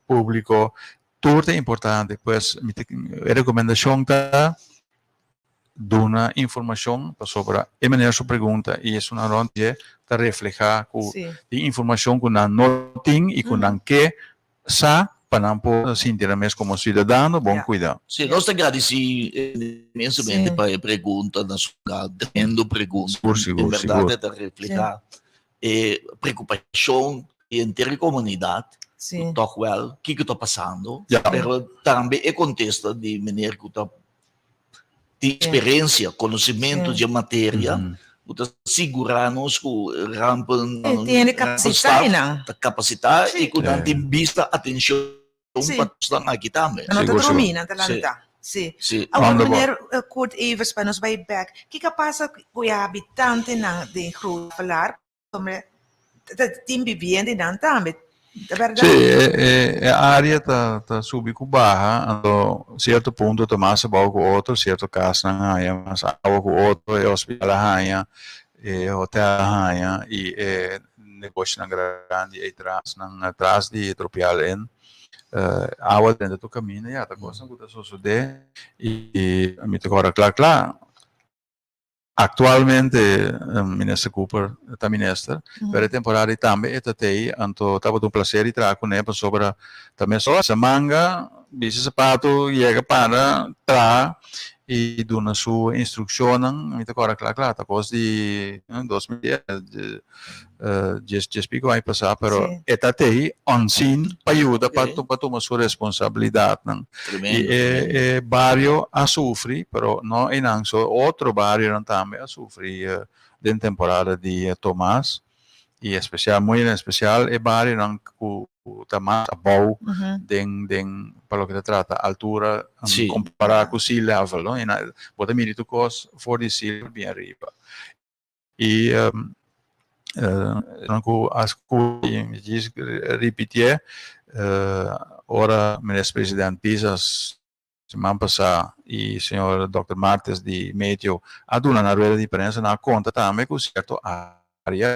público tudo é importante, pois a recomendação está dando informação sobre a maneira sua pergunta e é uma ronda para refletir a informação que não tem e que não quer para não sentir mais como cidadão, bom cuidado. Sim, nós agradecemos imensamente para a pergunta, tendo pergunta, em verdade, para refletir preocupação entre a comunidade. Toch wel, o que está passando, mas também é contexto de maneira que está de experiência, conhecimento de matéria, está segurando-nos que rampen tem capacidade e que não tem vista atenção para estar aqui também. Não está domina, tá. Sim. Agora, meneer Kurt Evers, para nos vai back, o que passa com os habitantes de Groot falar sobre tem vivendo e não também? Sì, área tá subicubada, a certo punto tá mais abaixo que outro, certo caso não há mais abaixo que outro, é hospital há, é hotel há, e negócio na grande atrás de tropial em água dentro do caminho, e a coisa que está sucedendo, e a mim agora claro, actualmente, ministro Cooper está ministro, para a temporada também está aí, então estava um prazer estar com ele sobre também só essa manga, bicho sapato, chega para trás e dona sua instrução, então agora claro, tá coisa de 2010, já pico vai passar, pero está aí, unseen, para ajudar para tomar sua responsabilidade, e barrio a sofrer, pero não é não só outro barrio também a sofrer de temporada de Tomás, e especial, muito especial, é barrio não está mais abaixo para o que se trata, altura, comparar com o sea level, não? E bota mérito cost for the sea bem arriba. E as coisas repetir, ora, ministro presidente Pisas, semana passada, e o senhor Dr. Martes de Médio, a dona na rueda de imprensa, na conta também com certo área,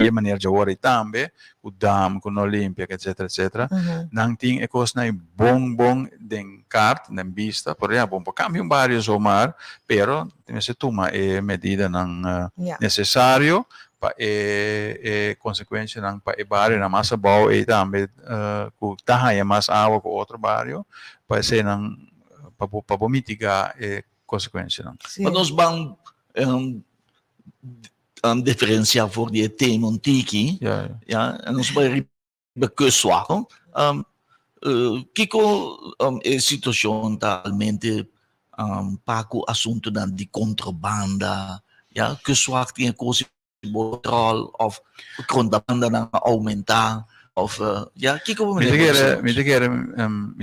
e maneira de agora também, o dam, com Olímpia, etc. Não tem coisa nem bom de carta, nem vista, por exemplo, bom, cambia vários ou mar, pero tem se toma medida não necessário para consequência não para barrio na massa boa e também com taha mais água com outro barrio, para ser não para mitigar consequência não. Mas nós vamos differenziare voor die temontiki. Ja, ja. Ja, en ons bij kuswagen. Kiko è situazione talmente paco assunto dan di contrabbanda, ja, kuswagen in così control of contrabbanda na aumentar of ja, Kiko Mi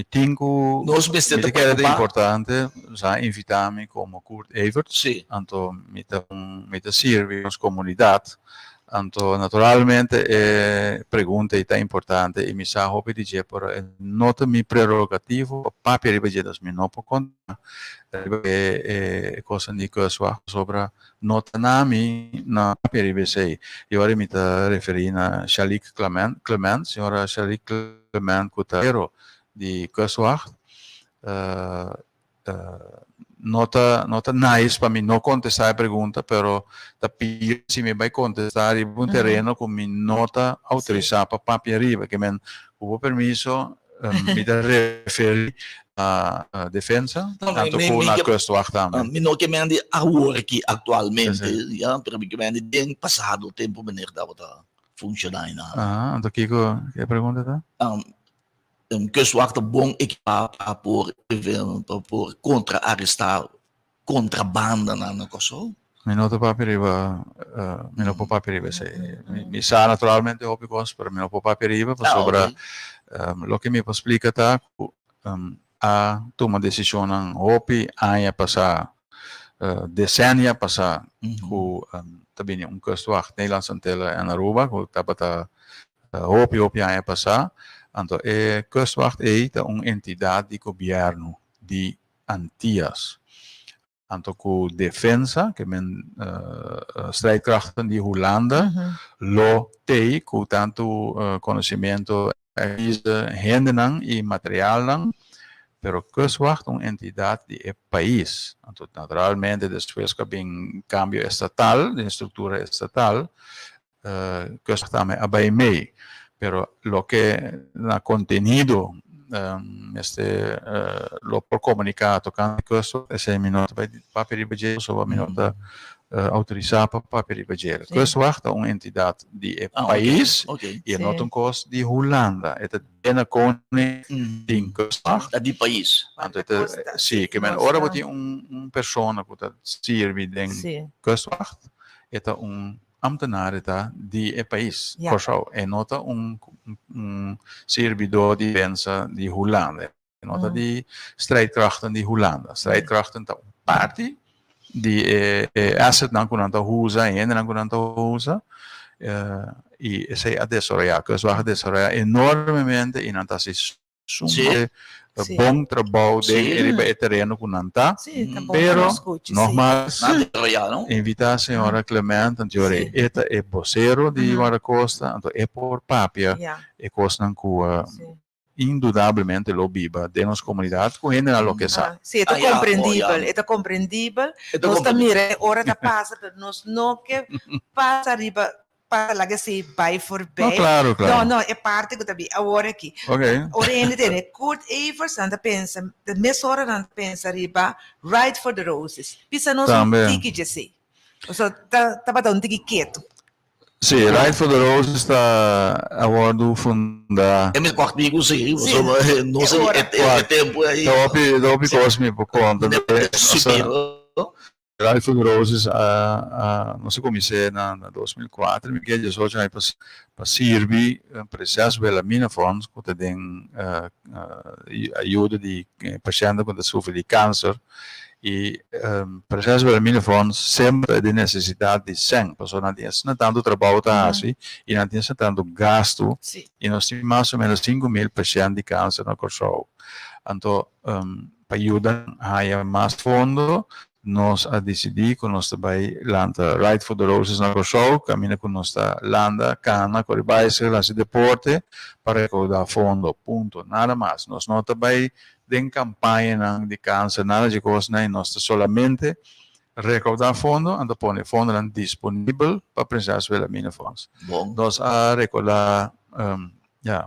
tengo Nós beste mi è importante sa invitarmi come Kurt Evert, sì, anto mi serve la comunità. Anto naturalmente pregunta è importante e mi sa hopi di per nota mi prerogativo papi ribegedas mi no po conta cosa di cosa sopra nota nami na papi ribesei io ora mi ta referina Shalik Clement signora Shalik Clement Cutero di Kuswacht nota nice para mim não contestar a pergunta, pero tapi se me vai contestar um terreno com minha nota autorizada para papel arriba, que men o permisso me dá refere a defesa, tanto com na Kuswacht também. Mi no che me andi a work attualmente, ja, per mi che me andi den passato tempo venir da vota funzionare na. Ah, então que pergunta tá? Kuswacht bom equipado por contra-arrestar contrabanda na Kosovo. Mi nota papel arriba, mi no può papel arriba, mi sa naturalmente hopi cos, pero mi no può papel arriba, sobre lo que me explica tá, a toma decisione hopi aia passar decennia passar ku tabini un Kuswacht Nederlands antille en Aruba ku tabata hopi aia passar anto Kuswacht é uma entidade de governo de Antillas anto ku defensa que men strijdkrachten de Holanda lo tei ku tanto conhecimento henden e material pero Kuswacht uma entidade de país. Então, naturalmente, depois que vem cambio estatal, de estrutura estatal, Kuswacht também vai meio. Pero lo que na contenido, lo por comunicato, quando Kuswacht é 6 minutos, vai papel ribegeiro, só uma minuta autorizar para papel ribegeiro. Kuswacht é uma entidade de país e não tem coisa de Holanda. É na cone de Kuswacht. De país. Sim, que ora você pessoa que está serve em Kuswacht, é ambtenaar de país. Kosovo é nota servidor de defesa de Holanda. É nota de strijdkrachten de Holanda. Strijdkrachten tá parte de asset não kunanta usa e não kunanta usa e esse adessoria que só adessoria enormemente e não tá se sumbe bom trabalho de terreno kunanta pero normal invitar a senhora Clemente anteriore esta é vocero de Guaracosta então é por papia e costa com indudablemente lo viva de nossa comunidade com ele lo que sabe. Sim, é compreendível. Nós também hora da passa, nós não que passa riba para lá que se vai for bem. Claro. Não, é parte que também agora aqui. Ora ele tem Kurt Evers anda pensa, da mesma hora anda pensa riba Right for the Roses. Pisa nós tiki de si. Ou seja, tá batendo tiki quieto. Sì, Right for the Rose está agora funda. É mesmo quartigo, sim. Não sei, é tempo aí. Dopo cosmi por conta. Right for the Roses, não sei como é na 2004, me queria só já para servir processo pela minha fonte, que tem ajuda de paciente quando sofre de câncer. E processo pela minha fonte sempre de necessidade de sangue, porque não tinha tanto trabalho assim e não tinha tanto gasto e nós temos mais ou menos 5.000 pacientes de câncer no Kosovo. Então, para ajudar a mais fundo, nós a decidir que nós vai lançar Right for the Roses no Kosovo, caminha com nossa landa, cana, coribaice, lance deporte para recaudar fundo, ponto, nada mais. Nós não vai de campanha de câncer, nada de coisa, nós solamente recaudar fundo, e põe fundo disponível para precisar pela minha fonte. Nós a recaudar,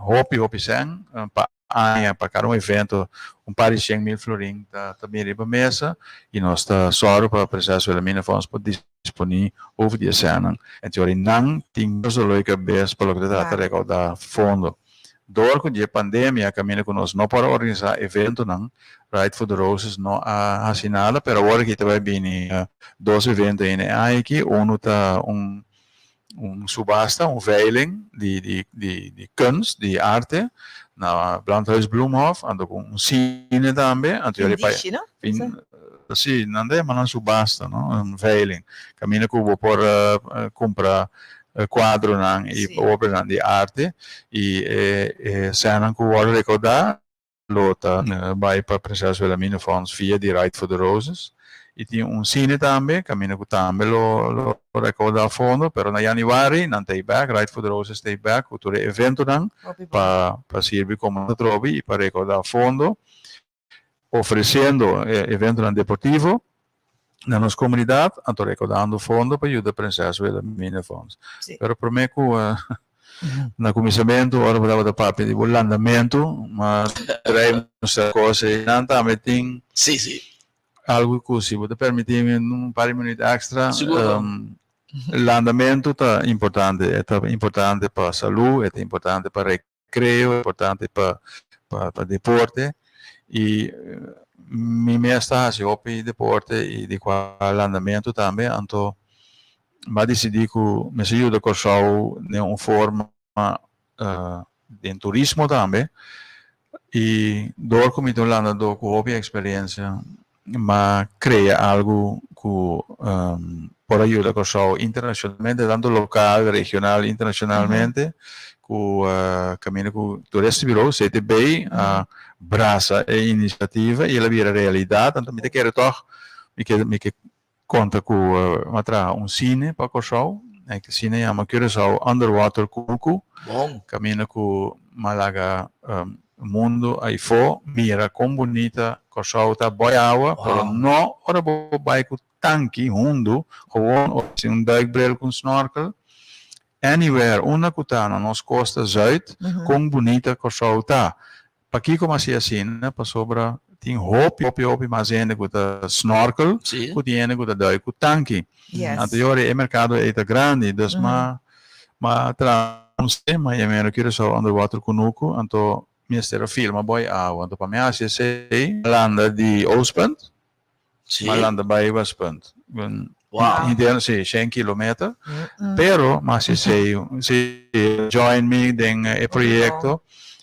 hopi sem, para cada evento, par de 100.000 florins também riba mesa, e nós está só para precisar pela minha fonte para disponível over die cena. En teorie nang ting zo leuke best pelo que trata recordar fundo. Door com a pandemia, caminho conosco não para organizar evento não, Right for the Roses não assinada, pero agora que vai vir dois eventos aqui, tá subasta, veiling de kunst, de arte, na Brandhuis Bloemhof, ando com cine também, anterior para sim, não é uma subasta, não, veiling, caminho que vou por comprar quadro e opera de arte e cena que vuole ricordare lota vai para processo della Mine Fonds via di Right for the Roses e tem cine também cammino che também lo ricorda a fondo però na januari non stay back Right for the Roses stay back tutto evento para servir come trovi e para ricordare a fondo oferecendo evento deportivo na nossa comunidade, estou recordando fundo para ajudar a princesa da Mine Fonds. Pero para mim, no começamento, ora vou dar papo de andamento, mas teremos essa coisa e não também tem algo que se pode permitir um par de minutos extra. O andamento é importante para a saúde, é importante para recreio, é importante para deporte e mi mesta si opi deporte e di qua l'andamento também, então ma decidi que me se aiuta con show in forma di turismo também e dor come tu landa do com opi experiência ma crea algo que por aiuta con show internacionalmente tanto local, regional, internacionalmente cammino con turisti bureau siete bem brasa e inițiativă, el vira realidade, então me quero toch, me que conta com matra cine para Curaçao, que cine chama Curaçao Underwater Kuku, cammina com Malaga mundo aí fora, mira como bonita Curaçao tá boa água, pero não ora vai com tanque, hundo, gewoon duikbril com snorkel, anywhere, una kutana, nos costa zuid, como bonita Curaçao tá. Aqui como assim, né? Para sobra tem hopi mais ainda com a snorkel, com dinheiro com a duik, com tanque. Anteriore o mercado é grande, dus mas mas é melhor que só underwater kunuku, então mister filma boy água, então para mim assim sei landa de Oospunt, mas landa bij Westpunt. Interno sim, 100 km, pero mas se join me em projeto.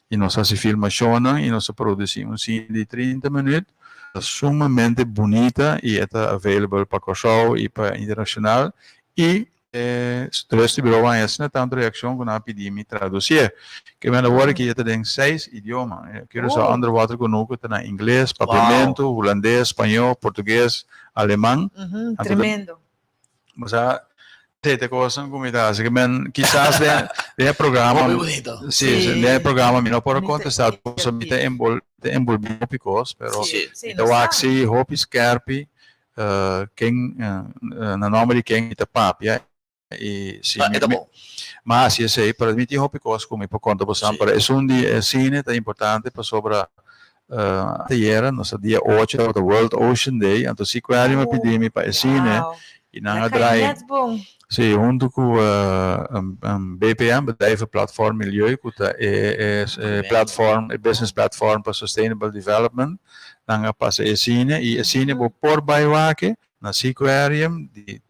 E nós se filmação e nós produzimos cine de 30 minutos, sumamente bonita e está available para Curaçao e para internacional e se bureau vai assim tanto reação que nós pedimos traduzir, que me agora que está em 6 idiomas, Curaçao Underwater Kunuku está na inglês, papiamento, holandês, espanhol, português, alemão, tremendo. Mas te cosa come da che men chissà de programa de programa mi no por contestar so mi te embol picos pero da waxi hopi scarpi quem na nome di quem ita papia e si ma si sei per mi ti hopi cos come per conto possiamo per es un di cine è importante per sopra ieri nostro dia 8 the World Ocean Day anto si aquarium epidemia per cine in andrai sì, junto con BPM, bedrijvenplatform Milieu, platform, business platform para Sustainable Development, dan passa e cine bo por baiwake na aquarium di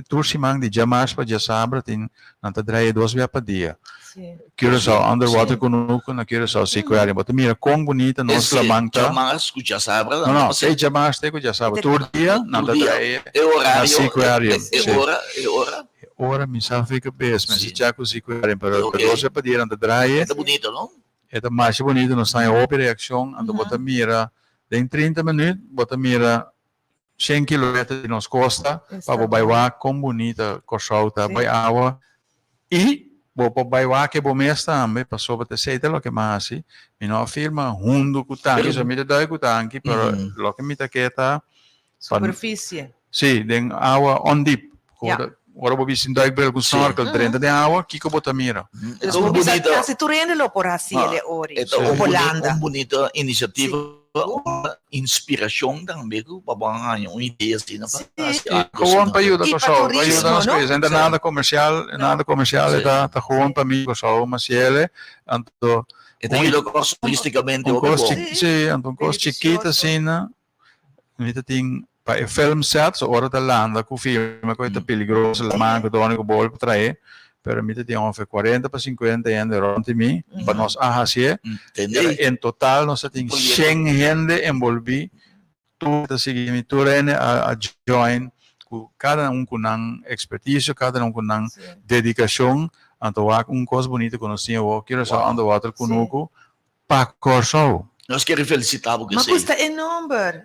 tursimang di Jamas pa Jasabra tin nanta draie 2 vezes per dia. Curaçao Underwater Kunuku na Curaçao aquarium, but mira como bonita nos la manca. Jamas com Jasabra? Não, sei Jamas te com Jasabra. Tur dia nanta draie. É horário. Aquarium. É hora. Ora mi sa fica bem, mas se já consigo pero você pode ir anda draie. É bonito, não? É mais bonito, nós tem outra reação, anda bota mira, em 30 minutos, bota mira 100 km de nos costa, para bailar como bonita Curaçao tá, vai água e vou bailar que bom mês também, para sobre te sei lo que mais assim, me não filma hundo com tanque, só me dá com tanque, pero lo que me taqueta superfície. Sim, tem água on deep. Ora vou visto duikbril com snorkel dentro de água, que bota mira. Se tu rendelo por assim ele ori, Holanda. Uma bonita iniciativa uma inspiração também para banhar uma ideia assim, na Gewoon para ajuda E com para só, turismo, ajuda nos não? países. Ainda nada comercial, Sim. tá gewoon para mim com só, mas ele, anto Então, ele gosta turisticamente. coisa, Sim. sim, anto coisa chiquita assim, né? Mita ting para film set, so ora da landa com filme, coisa peligrosa, la manco dono com bol para trazer. Pero mita ting ongeveer 40 para 50 gente rond mim, para nós assim. Entendeu? En total nós temos 100 gente envolvidos. Tudo seguir, tudo a join, cada um com expertise, cada um com dedicação. Então, coisa bonita que nós tínhamos, eu quero só andar outro conosco, para corso. Nós queremos felicitar porque Mas custa enorme.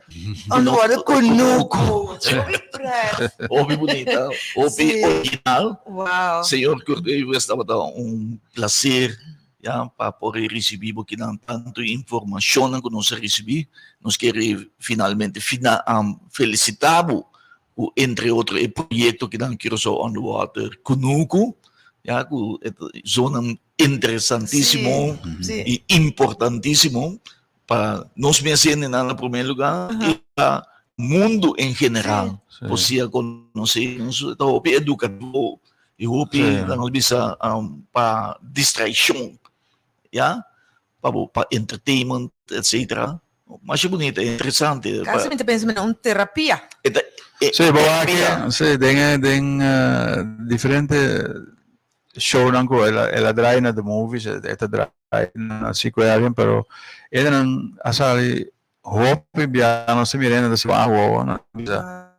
Agora conosco. Hobby bonita, hobby Sim. original. Uau. Senhor Cordeiro, estava prazer para poder receber porque não tanto informação que nós recebemos. Nós queremos finalmente felicitar o entre outros o projeto que não quero só underwater conosco, zona interessantíssimo e importantíssimo para nós mesmos em primeiro lugar e para o mundo em geral. Você conhecer o educador e o bisa para distração, para entertainment, etc. Mas é bonito, é interessante. Caso me pensa em terapia. Sim, boa sim, tem diferente show nango, ela draai na the movies, ela draai na sequência, pero ela não asali hope biano se mirena da sua rua, não bisa,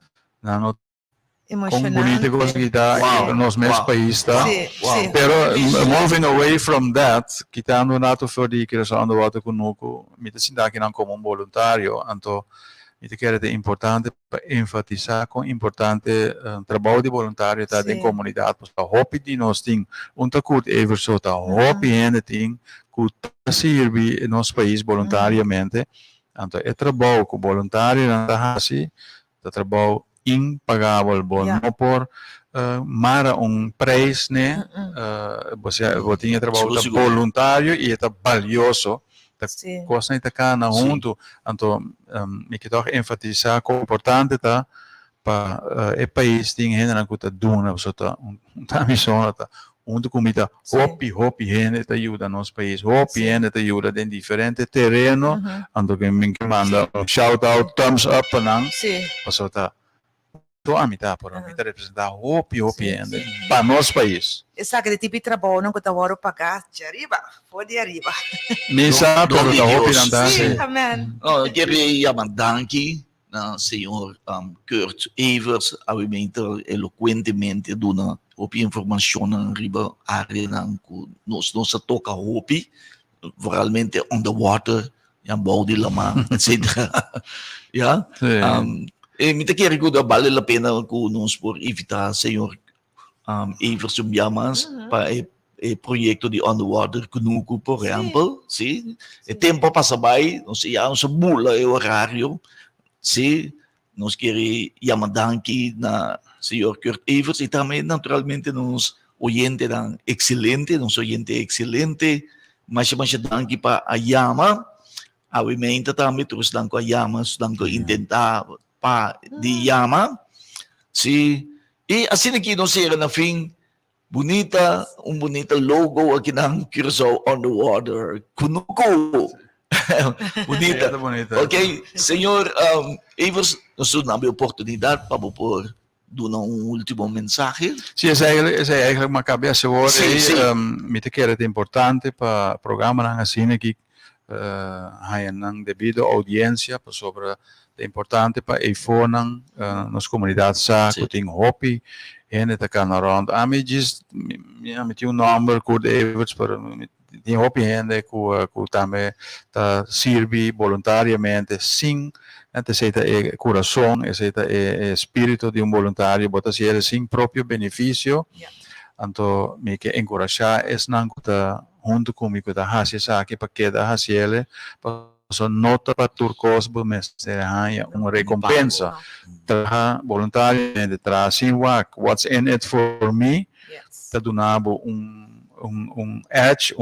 não com bonita coisa que está nos meus países, tá? Pero moving away from that, quitando nato for di que só ando volta conosco, me te sinta que não como um voluntário, então me te quero é importante para enfatizar com importante trabalho de voluntário tá em comunidade, porque hope de nós tem curto everso tá hope ainda tem que servir nosso país voluntariamente, então é trabalho com voluntário não tá assim, tá trabalho impagável, não por mara preço, né? Você tinha trabalho voluntário e é valioso. Coisa que está na junto, então me quero enfatizar como importante tá para o país tem gente que está dando, você tá missão tá onde comida hopi gente te ajuda nosso país, hopi gente te ajuda em diferentes terrenos, então que me manda shout out, thumbs up não, você tá a mitad, por a mitad representar hopi ainda para nosso país. Essa que tipo de trabalho não que tá hora pagar de arriba, por de arriba. Misa por da hopi não dá. Sim, amém. Eu queria danke na senhor Kurt Evers, obviamente eloquentemente dando hopi informação na riba área que nós toca hopi, realmente underwater, body lama, etc. E me quero que vale a pena que nós por evitar senhor Evers Biamas para o projeto de underwater conosco, por exemplo, sim. O tempo passa bem, nós íamos mula o horário, sim. Nós queremos chamar aqui na senhor Kurt Evers e também naturalmente nos oyentes excelente, nos oyentes excelente, mas aqui para a Yama, obviamente também trouxe a Yama, tentar de Yama, sim. E assim aqui nós era na fim bonita logo aqui na Curaçao Underwater Kunuku. bonita. Ok, senhor Evers, nós temos a oportunidade para pôr dar último mensagem. Sim, essa é eigenlijk uma cabeça agora me te quero é importante para o programa assim aqui devido à audiência sobre é importante para iPhone nas comunidades que tem hopi e tá can around me diz me tinha number code Everts para tem hopi gente que também tá serve voluntariamente sim esse é coração esse é espírito de voluntário bota se ele sem próprio benefício então me que encorajar esse não tá junto comigo da hasia aqui para que da hasia so nota para turcos uma recompensa voluntariamente traz what's in it for me tá donando edge,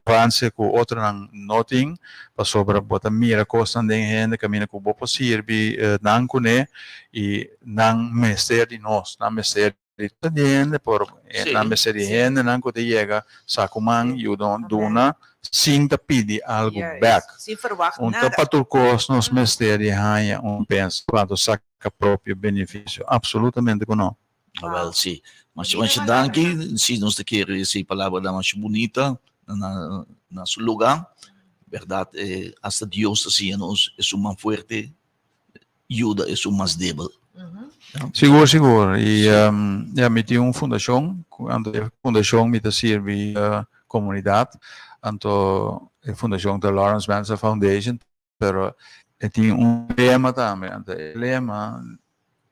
avance com outro não nothing, para sobre botar mira coisa de gente caminha com boa sirvi não cone e não mestre de nós, não mestre de gente por não mestre de gente não que chega sacuman you don't dona sim te pede algo back. Sem verwacht Então para tu coisa nós mestre de ganha pensa quando saca próprio benefício, absolutamente não. Well, sim. Mas danke, se nós queremos essa palavra da mais bonita na seu lugar, verdade, hasta Deus assim nos é mais forte, ajuda é mais débil. Seguro. E me tinha uma fundação, a fundação me serve comunidade, então a fundação da Lawrence Manson Foundation, pero tinha lema também, o lema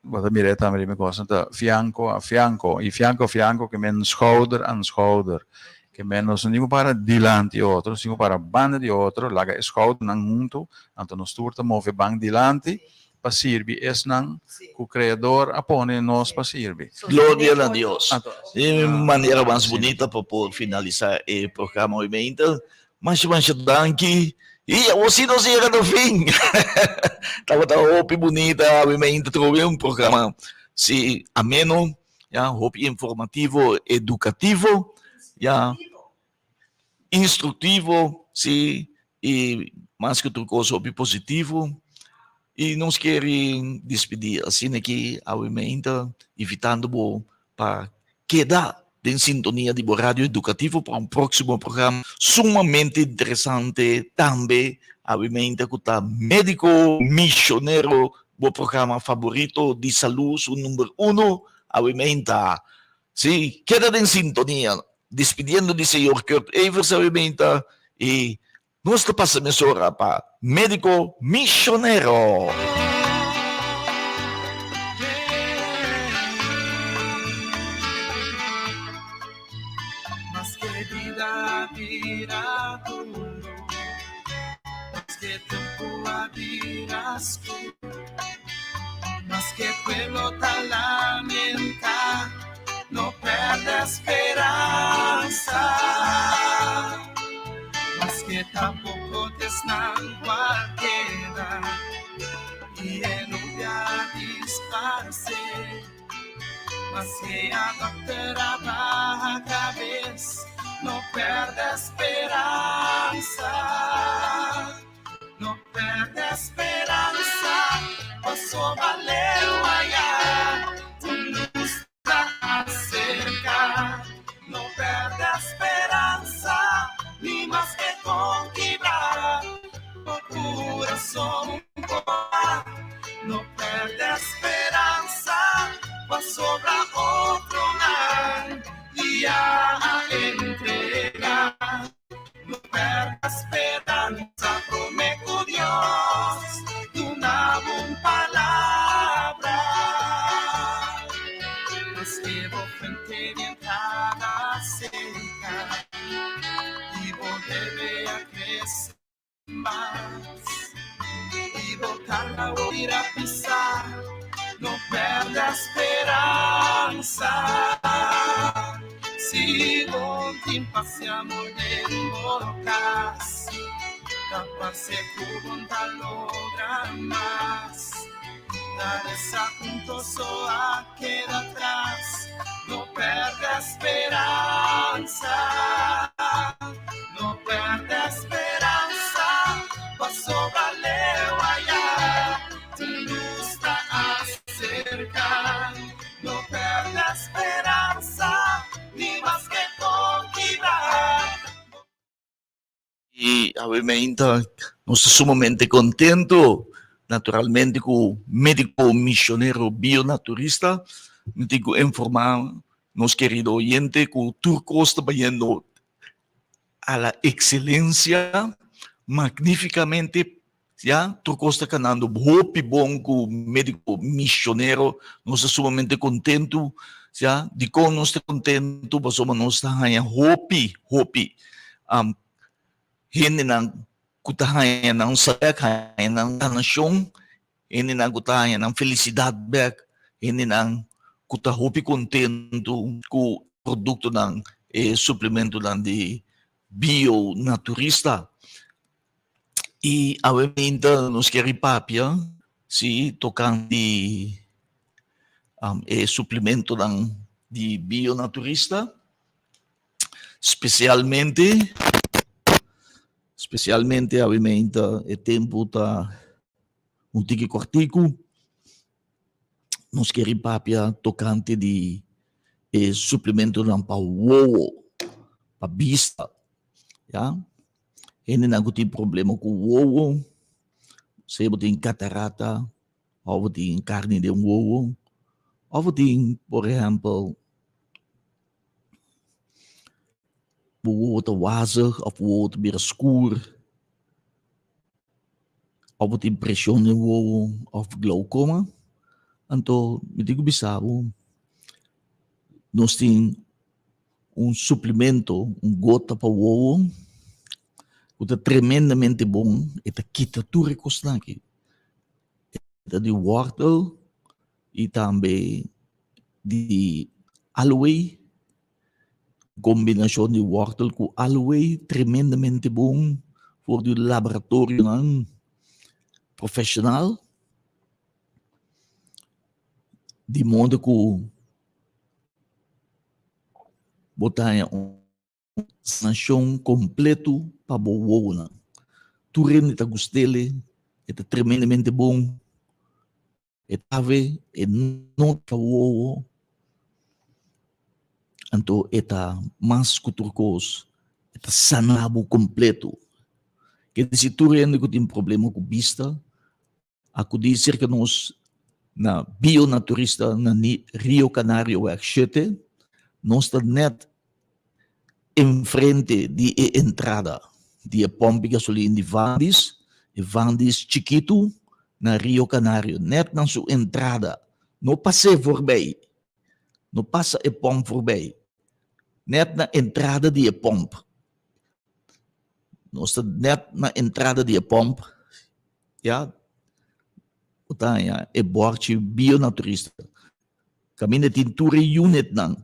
wat mir também me gosta de fianco a fianco e fianco a fianco que men schouder aan schouder que menos não para dilante outro, sino para banda de outro, laga schouder nang junto, então nós turta move bang dilante para servir es nang o criador apone nós para servir. Glória a Deus. De maneira mais bonita para poder finalizar o programa Movimento, mas danke. E você não chega no fim. Tava hope bonita, Movimento trouxe um programa se ameno, hope informativo, educativo, instrutivo, se e mais que outra coisa, hope positivo. E nós queremos despedir assim aqui a Movimento, evitando para quedar em sintonia de rádio educativo para um próximo programa sumamente interessante também, obviamente, com o médico missionário, o programa favorito de saúde, o número 1, obviamente. Sim, queda em sintonia, despedindo de senhor Kurt Evers, obviamente, e nós passamos agora para médico missionário. Abrirá tu mundo, más que tiempo abrirás tú, más que pueblo te lamenta, no perde esperanza, más que tampoco te esnan cualquiera, y en un día disparse, más que adoptará baja cabeza. No perde esperanza, no perde esperanza, pasó valeu allá, tu luz está cerca, no perde esperanza, ni más que conquistar, o corazón no perde esperanza, pasó otro mar. Y a entregar, no pierda esperanza, promete Dios, una buena palabra, pues que vos frente bien cada cerca, y vos debe a crecer más, y botar la ir a pisar, no pierda esperanza. Si vos te paseamos de bocas, capaz se cubonta logra más. Dar esa juntos o a queda atrás, no pierda esperanza, no pierda esperanza, pasó valeu allá, tu luz está cerca, no pierda esperanza. Ni más que conquistar. E obviamente nós estamos sumamente contentos, naturalmente, com o médico missionário bionaturista, me digo informar, nosso querido oyente, que o turco está vendo a la excelência, magnificamente, turco está ganhando hope bom com o médico missionário, nós estamos sumamente contentos, de como nós estamos contentos, mas nós estamos hope, hindi ng kutahayan ng sayakayan ng tanasyon, hindi ng kutahayan ng felicidad back, hindi ng kutahopi kontento ku produkto ng suplemento lang de bio-naturista. E obviamente nos queripapia, si tocando de suplemento lang de bio-naturista, specialmente ovviamente è tempo da un tiki quartico, nos queripapia tocante di suplemento lang pa uovo, pa vista, ja? Hindi na tem problema com o uovo, se você tem catarata, ou tem carne de uovo, ou tem, por exemplo, o uovo te wazig, of o uovo te meer escuro, ou tem pressão de uovo, of glaucoma. Então, me digo bisavo, nós temos suplemento, gota para o uovo, que é tremendamente bom, e quita tudo o que é de wortel e também de aloe, combinação de wortel com aloe, tremendamente bom para o laboratório profissional, de modo que botar sanção completo para o uovo. Tu rende tá gostele, é tremendamente bom. É tave, é não para o uovo. Então, é mais culturcos, é sanabo completo. Que se tu rende que tem problema com vista, acudir cerca nós na bio-naturista na Rio Canário e 7, nós está net em frente de entrada de pompa de gasolina de Vandis chiquito na Rio Canário, net na sua entrada, não passe voorbij, não passa a pompa voorbij, net na entrada de pompa, nós está net na entrada de pompa, ja, é borte bio-naturista, caminha tintura unit não,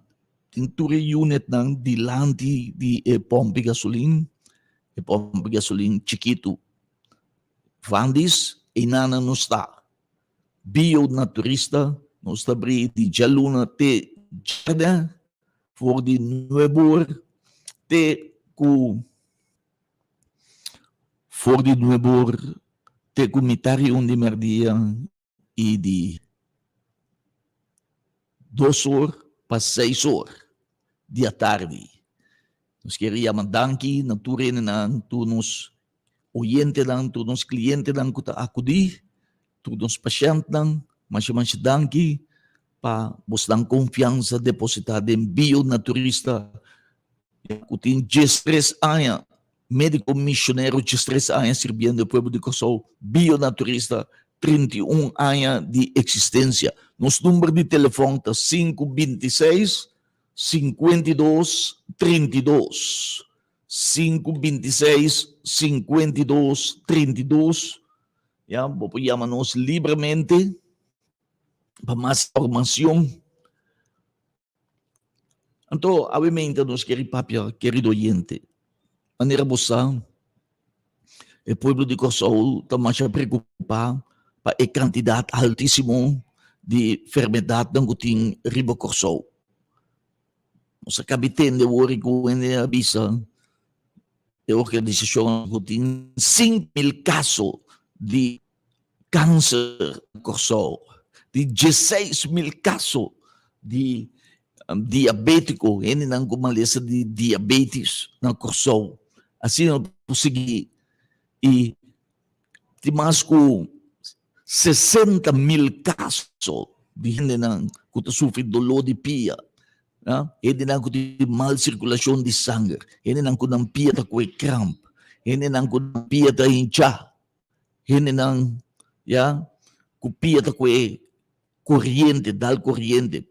di lanti di pompa gasolina chiquito. Vandis, e nana não está. Bio-naturista, não está abrir de jaluna te jardim, for de nuebor, te comitarium de merdia e de 2 horas para 6 horas dia tarde. Nós queríamos danki, na turene na nos oyente lang, tu nos cliente lang kuta akudi, tu nos pasyente lang, mas danki pa bos lang confiança depositada em bio-naturista. Kutin 13 anos, médico missionário 13 anos servindo o povo de Kosovo, bio-naturista, 31 anos de existência. Nosso número de telefone é 526 52 32 526 52 32. Já podemos livremente para mais informação. Então, obviamente, nós queremos, querido oyente, maneira bossa, o povo de Kosovo está mais preocupado para a quantidade altíssima de enfermidade que tem riba Kosovo. Nossa capitã de Origo em avisa a organização que tem 5.000 casos de câncer no Kosovo, de 16.000 casos de diabético, e não com maleza de diabetes no Kosovo. Assim não conseguir. E tem mais com 60.000 casos de gente que sofre dor de pia. Ele não tem mal circulação de sangue, ele não tem pia com cramp, ele não tem pia da incha, ele não com pia com corrente, dal corrente,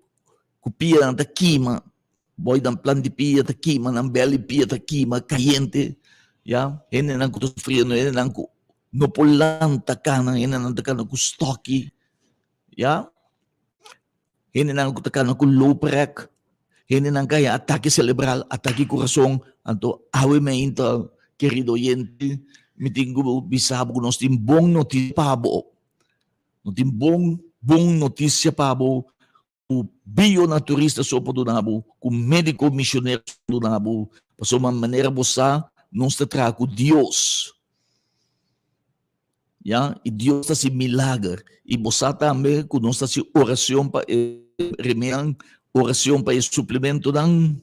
com pia da queima, boy dan plan de pia da queima, nan belly pia da queima, caliente, ele não tem sofrendo, ele não tem no polanta cana, ele não tem cana com estoque, ele não tem cana com low prec. Hene nang kaya ataque cerebral, ataque corazón, anto awe mainta, querido oyente, mitingo bisabo nos tim bong noticia pabo. No tim bong noticia pabo, o bionaturista sopo do nabo, o médico missionário do nabo, passou uma maneira bossa, não está trago Deus. E Deus está se milagre. E bossa também, com nossa oração para remean, oração para suplemento dan,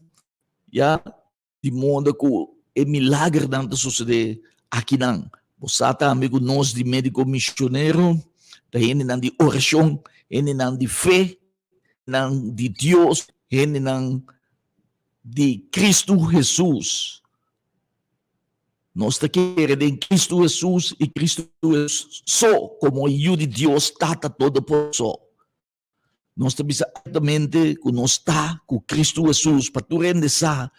de modo que o milagre não suceder aqui não. Bossa também com nós de médico missionário, da gente não de oração, gente não de fé, não de Deus, gente não de Cristo Jesus. Nós está querendo em Cristo Jesus e Cristo Jesus só como o de Deus trata todo por só. Nós estamos exatamente que nós está com Cristo Jesus para tu rende essa,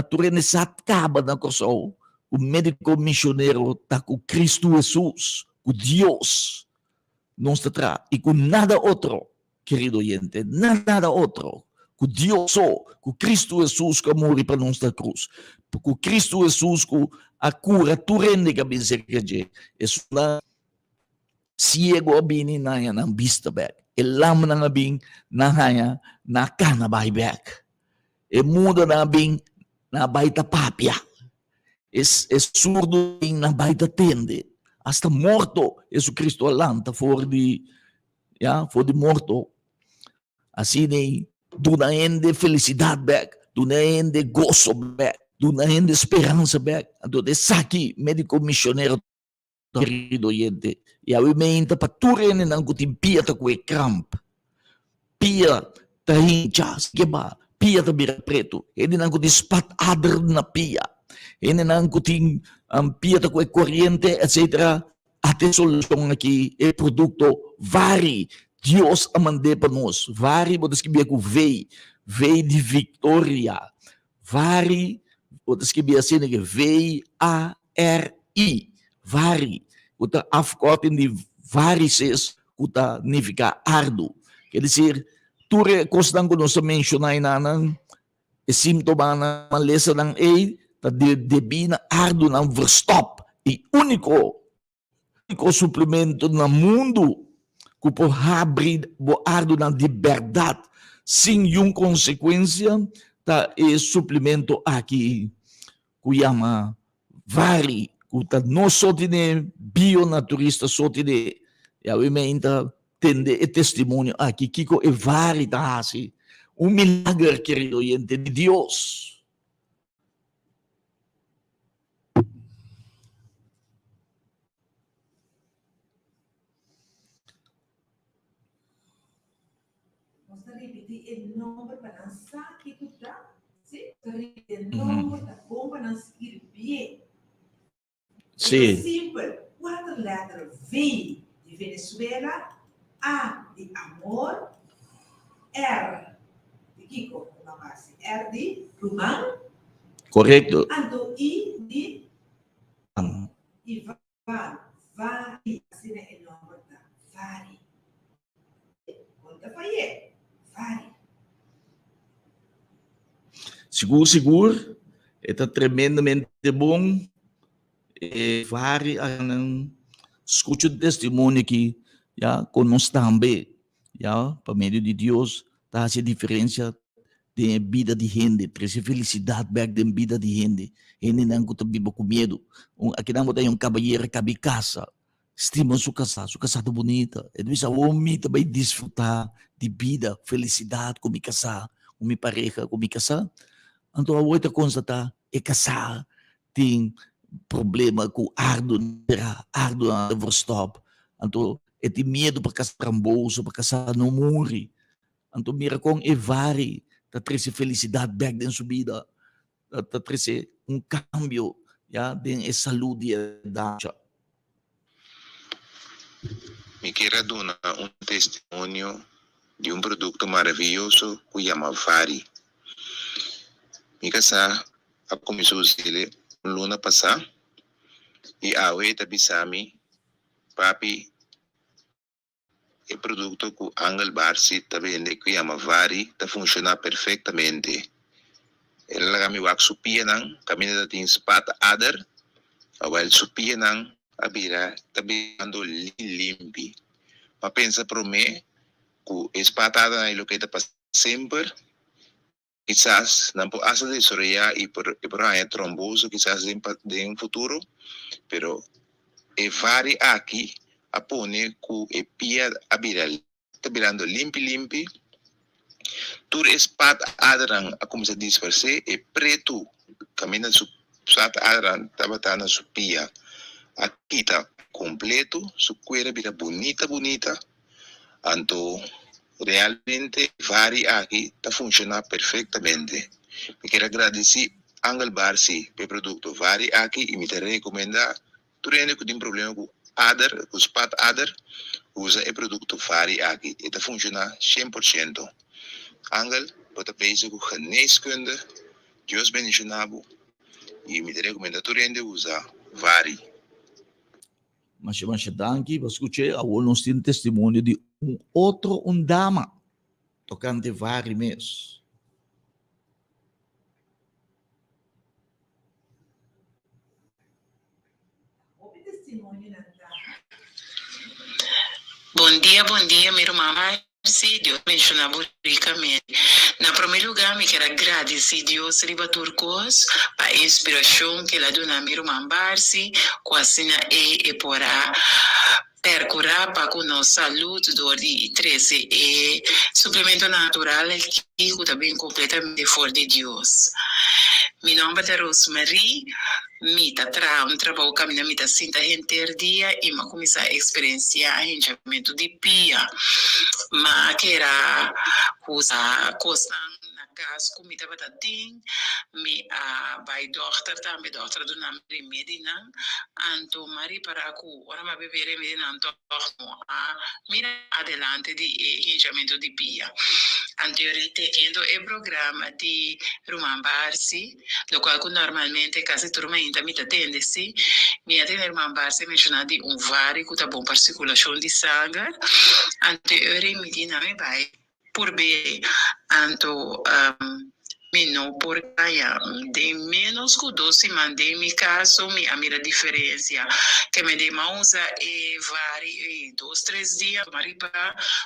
tu rende essa acaba na coisa. O médico missionário está com Cristo Jesus, com Deus. Nós está atrás e com nada outro, querido oyente, nada outro. Com Deus só, com Cristo Jesus que morreu para nós na cruz. Com Cristo Jesus que a cura tu rende que misericórdia. Isso lá ciego abini na yan ang vista back. Elam na abing nahaya na kana bay back. E muda na abing na baita papia. Es surdo na baita tende. Hasta morto Jesus Cristo alanta for di morto. Assim do na ende felicidade back, do na ende gozo back, do na ende esperança back. Do de saki médico missionário querido oyente. E a menta paturene nang kutim pia ta kwe cramp. Pia ta hincha, skeba, pia ta bira preto. Ene nang kutim spat adr na pia. Ene nang kutim pia ta kwe corriente, etc. Ate solusyon aqui e produto vari. Dios amande pa nos. Vari, botas que bia ku vei de victoria. Vari, botas que bia sene que V-A-R-I. Vari. Kuta afkorting de varices, kuta nifica ardo. Quer dizer, ture kostang ko sa mencionay na ng simptoma na malesa ng ta debi na ardo ng verstop. E único suplemento na mundo que po abrir bo ardo ng liberdade sem yung consequência ta suplemento aqui kuyama vari. Kuta no só tine bionaturista só tine ya menta tende e testemunho aqui kiko e vari ta hasi milagre querido oyente de Deus. Vamos repetir o nome para lançar que tu dá, sim? Repetir o nome da bomba para escrever. Sim. Simples. Quatro letras. V de Venezuela, A de amor, R de Kiko, uma base. R de Rumão. Correto. Ando I de Ivan. Vari. Assim é o nome da Vari. Conta Faye. Vari. Seguro. Está tremendamente bom. Vari ang escucho o testemunho aqui, conosco também, por meio de Deus, tá essa diferença de vida de gente, traz felicidade back de vida de gente. Gente não está vivo com medo. Aqui não tem cabalheiro cabe casa, estima sua casa bonita. E depois a homem também desfrutar de vida, felicidade com minha casa, com minha pareja, com minha casa. Então a outra coisa é casar, tem problema com ardo na verstop. Então, é de medo para casar tramboso, para casar não morre. Então, mira com vari, tá traz felicidade back dentro sua vida, tá traz cambio, dentro da saúde da. Me quero dar testemunho de produto maravilhoso que chama Vari. Me casa a começou a luna passar e a oita bisami papi il prodotto che Angel Barsi ta vende qui a Mavari ta funziona perfettamente. E la kami wak supia nang kami na dating spat adder, while supia nang abira tabando limpi. Ma pensa pro me que spat adder na ilocata pa sempre. Quizás não pode desarrollar y por ahí tromboso quizás de un futuro, pero vari aqui apone que e pia abiral está virando limpi tur espat adran a como se diz per se e preto camina su sat adran tabatana su pia aqui está completo su cuera vira bonita anto realmente vari aqui está funcionando perfeitamente. Me quero agradecer Angel Barsi per prodotto vari aqui e mi te recomenda tu rende que tem problema com adder, com spat adder, usa o produto vari aqui e está funcionando 100%. Angel, bota bezig com geneeskunde, Deus bendicionado e me te recomenda tu rende usa vari. Mas danke, was escutei a nós tem testemunho de outro dama tocante vari mês. Bom dia, meu irmão. Sim, Deus menciona ricamente. Na primeiro lugar, me quero agradecer Deus riba turcos para a inspiração que ela deu na meu irmão Barsi, com a sina e porá percurar para com nossa saúde do dia 13 e suplemento natural que também completamente fora de Deus. Meu nome é Rosemary, mita trabalho caminho mita sinta gente dia e me começar a experienciar arranjamento de pia, mas que era usar coisa na casa comida batatinha, me vai doctor também doctor do nome de medina, anto mari para cu ora ma bebere medina anto a mira adelante de arranjamento de pia. Anteriormente tendo o programa de Roman Barsi, lo qual normalmente quase turma ainda me atende, sim. Me atende Roman Barsi mencionando de vari que tá bom para circulação de sangue. Anteriormente me vai por bem, anto me não por ganhar de menos que 12 mandei me caso me a minha diferença que me dei mãos e vari 2-3 dias maripa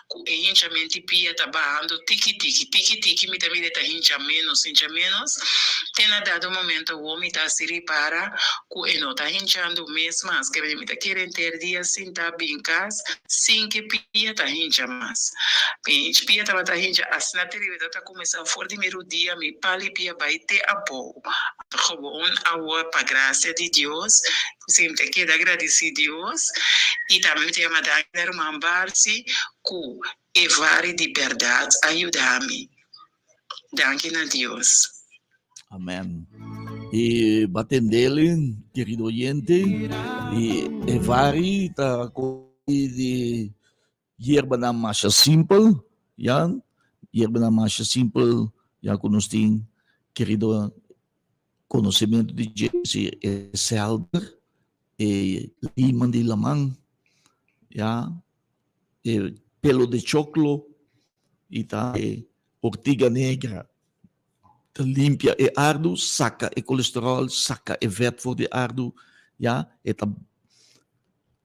com enchimento pia tabando tiki me também tá hincha menos tem dado momento o homem tá se repara com e não tá hinchando mesmo mas que me tá querendo ter dias sem tá bem cas sem que pia tá hincha mais pia tá hincha asinateria tá começar fora de meu dia me pali pia vai ter apoio gewoon a para graça de Deus sempre quero agradecer Deus e também tenho uma dar uma Barsi com e vari de verdade ajudar-me. Danke a Deus. Amém. E batendele, querido oyente, e vari está de hierba na marcha simple, já, hierba na marcha simple, já que nós temos, querido, conhecimento de Jesse e Selber, e lima de lamang, já, e pelo de choclo, e tá, e ortiga negra, tá limpia e ardo, saca e colesterol, saca e vet voor de ardo, já, e tá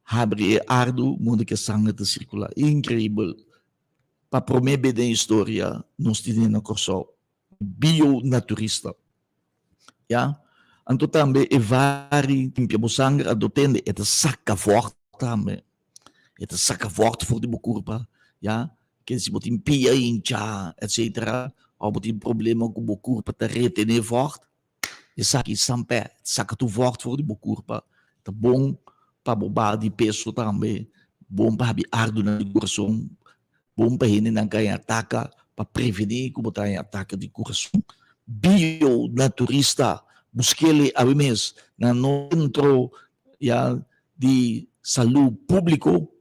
abre e ardo, mundo que sangue te circular, incrível. Para promover a história, nós temos na corso bio-naturista. Ja? Então também é vari limpia sangue, adotende e te saca forte também. E te saca forte voor de bokurpa, ja? Que se botem pia incha, etc. Ou botem problema com bokurpa te retener forte, e saca sampé, saca tu forte voor de bokurpa. Tá bom para bobar de peso também, bom para ardo na coração, bom para ele não ganhar ataque, para prevenir como está em ataque de coração. Bio-naturista, busquei a mês na centro de saúde público,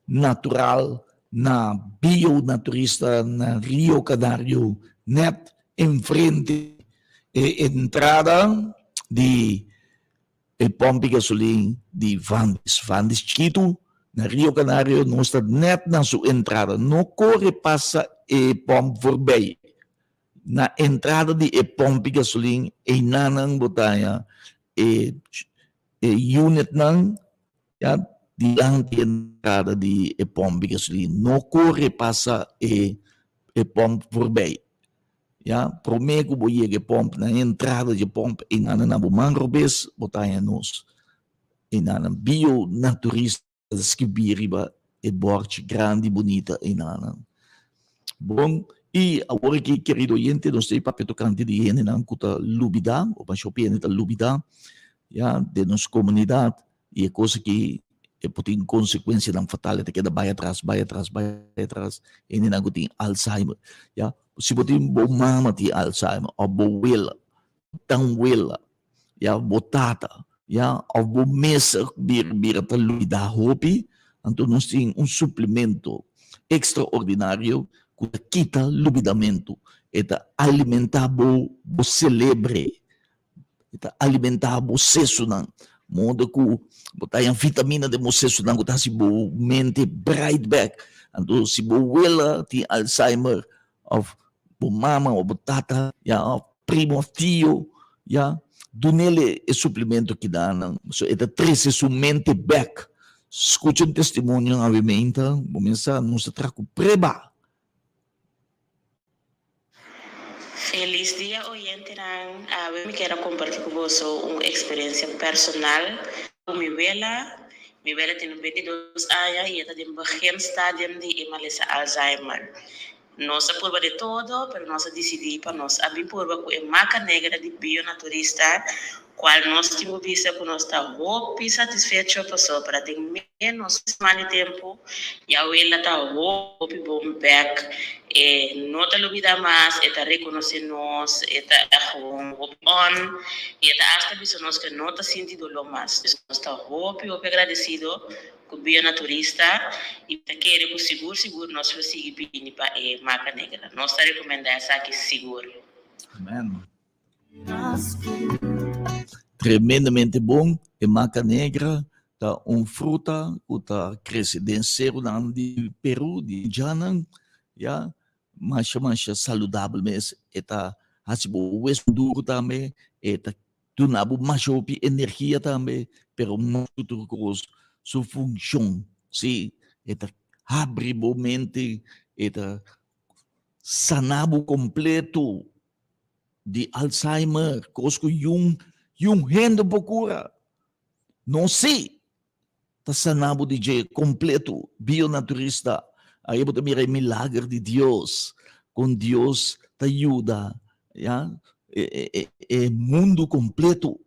natural, na bio-naturista, na Rio Canário, net em frente e entrada de el pompe gasolina de Vandis Quito, Na Rio Canario, não está net na sua entrada. Não corre, passa e pomp voorbij. Na entrada de e pomp gasolina, e nanang botaya, e unit nang, ya, di lang di entrada de e pomp gasolina. Não corre, passa e pomp voorbij. Ja, promego boie que pomp na entrada de pomp e nanang na bumangrobes, botaya nos. E nanang bio naturista skibiriba e borte grande e bonita e nanang. Bom, e agora que querido oyente, não sei para petocante de gente não cuta lubida, ou para shopping da lubida, já de nossa comunidade, e é coisa que é tem consequência não fatal, é que vai atrás, e não tem Alzheimer, já. Se você tem bom mama de Alzheimer, ou boa wela, tão wela, já botata, já, ou bom mesa bir para lubida hopi, então nós temos suplemento extraordinário que quita lubidamento, eta alimentar bo celebre, eta alimentar bo sesso nan, modo que botar em vitamina de mo sesso nan, que se bo mente bright back, então se bo wela tem Alzheimer, of bo mama ou bo tata, ya primo tio, ya do nele é suplemento que dá nan, so eta trece su mente back. Escute um testemunho na vimenta, começa não se traco preba. Feliz dia, oyente. Eu quero compartilhar com você uma experiência personal. Minha vela tem 22 anos e está em baixo estádio de emalesa Alzheimer. Nossa curva de todo, mas nós decidimos para nós abrir curva com a marca negra de bionaturista, qual nós temos visto que nós estamos muito satisfeitos para ter menos semana de tempo e a ela está muito bom back e não está olvidar mais, está reconhecendo-nos, está on e está hasta visto nós que não está sentindo dor mais. Nós estamos muito agradecido com o bionaturista e quer que seguro nós conseguimos ir para a marca negra. Nós recomendamos essa aqui seguro. Amém. Tremendamente bom, e maca negra, tá fruta que tá crescendo em cero de Peru, de Janang, já, mas saudável mesmo, e tá assim o duro também, e tá tunabo mais energia também, pero muito grosso, sua função, sim, e tá abre mente, e tá sanabo completo de Alzheimer, cosco yung renda procura. Não sei. Tá sanabo DJ completo, bionaturista. Aí eu também milagre de Deus. Com Deus te ajuda. Ja? É mundo completo.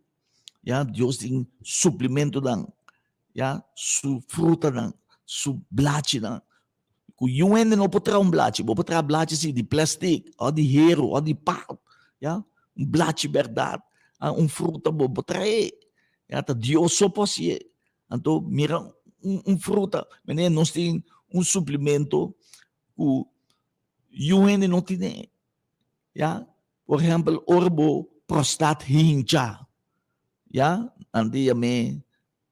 Ja? Deus tem suplemento dan. Ja? Su fruta dan. Su blachi dan. Kung yung hindi não pode um blachi. Pode trazer blachi de plástico, ou de hero, ou de pau. Ja? Blachi verdade. Fruta bobo trae, tá Deus só pode. Então mira fruta, mas nós tem suplemento que o gente não tem, já, por exemplo, orbo prostate hincha, já, andi me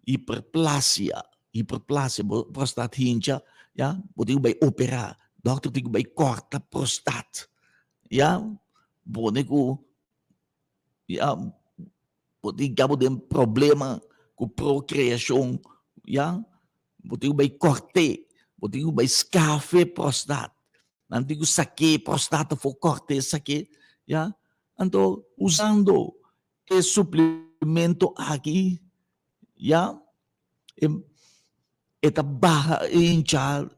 hiperplasia, prostate hincha, já, pode vai operar, doctor tem que vai corta prostate, já, boneco, já pode ter problema com procriação, já pode vai corte, pode vai escafe prostate, nanti que saque prostate for corte saque, já, então usando esse suplemento aqui, já, eta barra inchar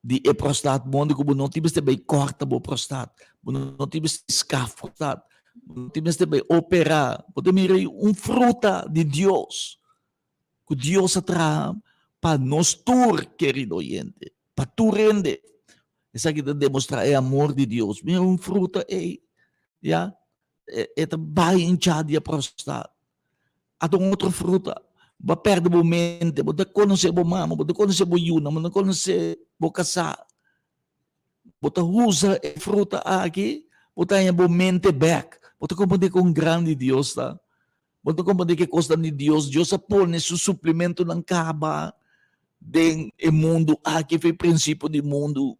de prostate, onde como não tivesse vai corta o prostate, não tivesse escafe prostate. Temos de operar, podemos ir fruta de Deus, que Deus atrai para nós tur, querido oyente, para tu rende. Essa aqui demonstra é amor de Deus. Mas fruta é, já, é vai inchar de prostate. A outra fruta, vai perder o mente, vai conhecer o mama, vai conhecer o yuna, vai conhecer o casar. Vai usar a fruta aqui, vai ter a mente back. Você compreende com grande Deus, tá? Você compreende que costa de Deus, Deus põe seu suplemento na caba, den o mundo, aqui foi o princípio do mundo,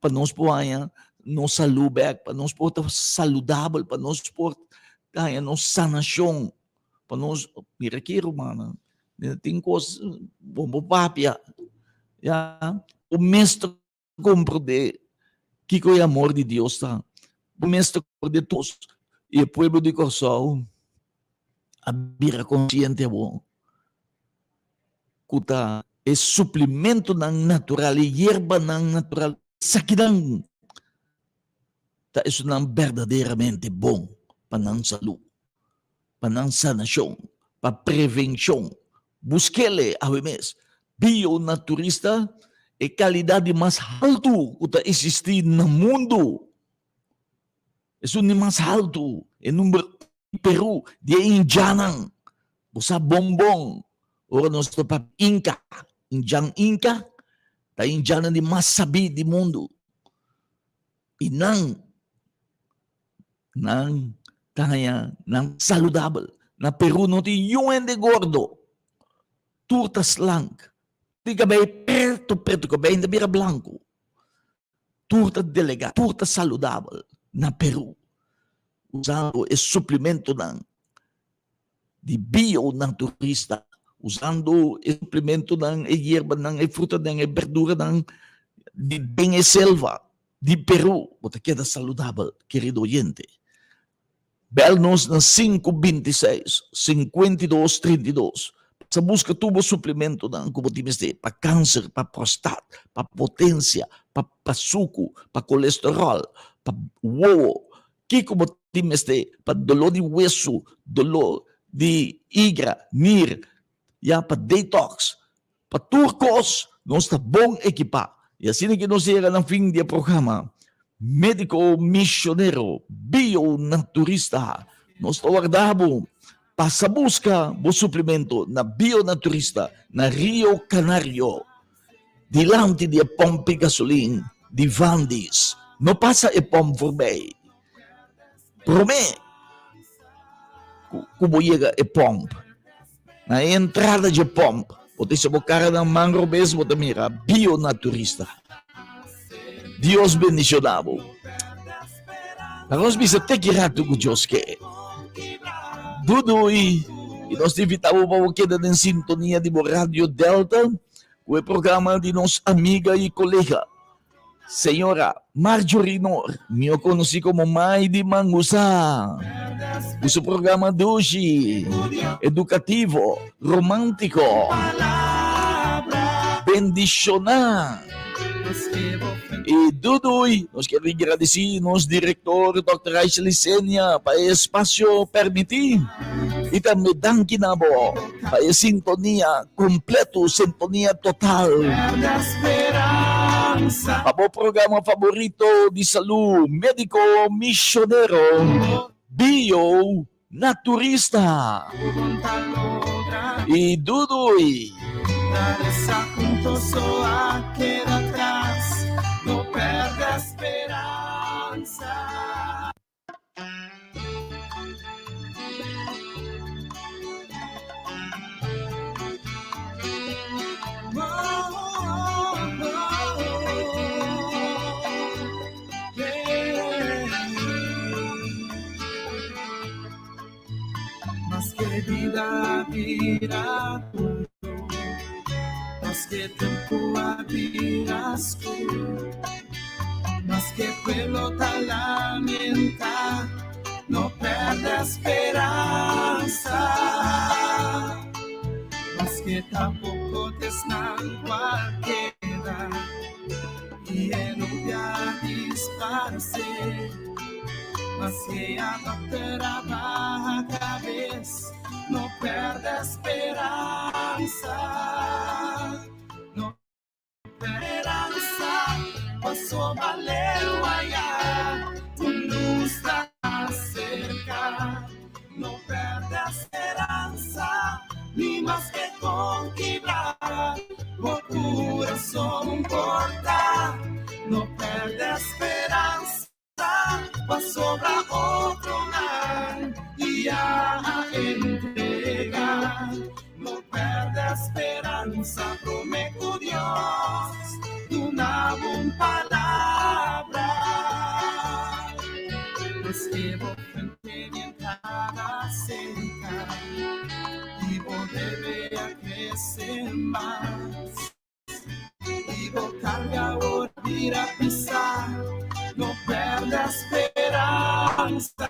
para nós poder nos salubek, para nós poder saudável, para nós poder nos sanação, para nós, mira aqui, romana, tem coisas, bom papia, o mestre compreende que o amor de Deus está, o mestre de todos, e o povo de Corsol, a bira consciente bom, que é suplemento ng natural, hierba ng natural, sakidang, isso não verdadeiramente bom para a saúde, para a sanação, para a prevenção. Busquele a mes bio-naturista é qualidade mais alto que existe no mundo. É o mais alto, é número Peru, de Indianang, busa bombong, ora nós para Inca, Inca, ta Indiana de mais sabi do mundo. E não saudável. Na Peru não tem um de gordo. Turta slank. Di cabelo perto, cabelo de bira blanco. Turta delegado, turta saudável. Na Peru. Usando o suplemento de bio-naturista. Usando o suplemento da hierba, da fruta, da verdura, de bem e selva. De Peru. Você queda saudável, querido oyente. Bel-nos na 526-5232. Sa busca tubo suplemento como timeste para câncer, para prostate, para potência, para suco, para colesterol, para uovo. Que como timeste para dolor de hueso, dolor de hígado, NIR, para detox, para turcos, nós está bom equipar. E assim que nós chega no fim do programa, médico missioneiro, bio-naturista, nós guardamos para a busca do suplemento na bio-naturista, na Rio Canário, dilante de pompe gasolina, de Vandis, não passa e pompe vermelho. Promê, como chega e pompe, na entrada de pompe, você se bocar na mangrobes, você mira, bio-naturista. Deus bendicionado. Nós vamos ter que rato com Deus que Dudu e nós invitamos para você em sintonia de Rádio Delta, o programa de nossa amiga e colega, senhora Marjorie Nor, me conheci como Mãe de Mangusa. O seu programa de hoje, educativo, romântico, bendicionar. E Dudu, nós queremos agradecer nosso diretor, Dr. Raichel Senia, para o espaço permitir. E também Dankinabo, para a sintonia completa, sintonia total. Para o programa favorito de saúde, médico missioneiro, bio-naturista. E Dudu, queda atrás, não perde a esperança. Mas que vida virá tudo. Mas que tempo abrirás tú, mas que pueblo te lamenta, no perde esperanza, mas que tampoco te esnan cualquiera, y en un día disparse, mas que adoptará baja cabeza. No perde esperanza, no perde esperanza, pasó valeu allá, tu luz está cerca, no perde esperanza, ni más que conquistar, o corazón corta, no perde esperanza, pasó para otro mar, y a entregar. no perde esperanza, prometo Dios, una buena palabra. Pues que vos frente mientras cerca y vos debe a crecer más. Y vos carga ahora ir a pisar, no perde esperanza.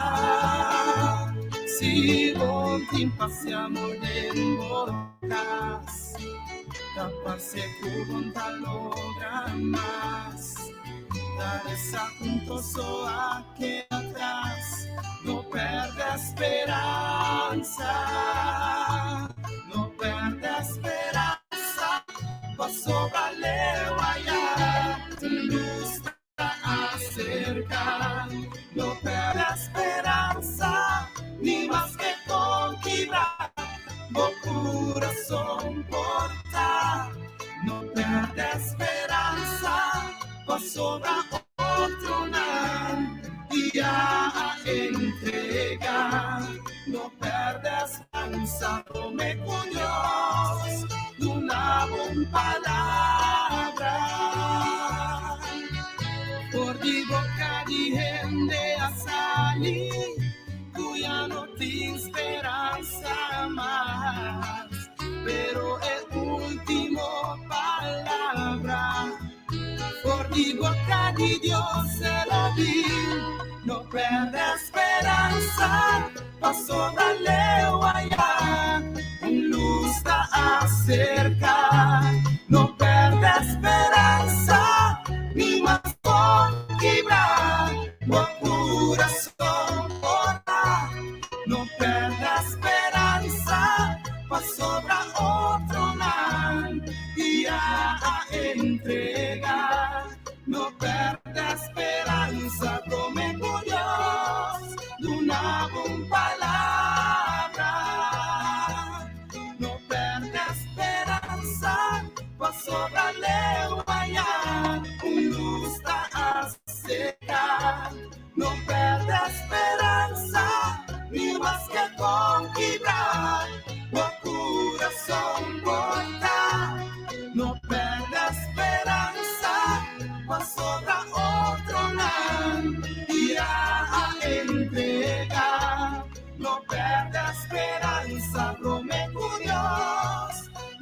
Si vos te impaciamos de embocas, taparse con tal logra más. Dar esa juntoso aquí atrás, no perde esperanza, no perde esperanza, pasó valeu allá, luz acerca, no perde esperanza, ni más que conquistar, o corazón portar, no perde esperanza, pasó a otro nan, y a entregar, no perde esperanza, prometo Dios, una buena palabra. Por di boca di gente a salir, cuya no tiene esperanza más, pero es último palabra. Por di boca di Dios se lo vi, no perde esperanza, pasó valeu allá, luz está acerca, no perde esperanza, ni más con quebrar, o corazón portar, no perde esperanza, pasó a otro man, y a entregar, no perde esperanza, prometo Dios, una buena palabra, no perde esperanza, pasó valeu allá, luz está seca, no perde esperanza, ni más que conquistar, o corazón portar, no perde esperanza, pasó a otro land, y a entregar, no perde esperanza, prometo Dios,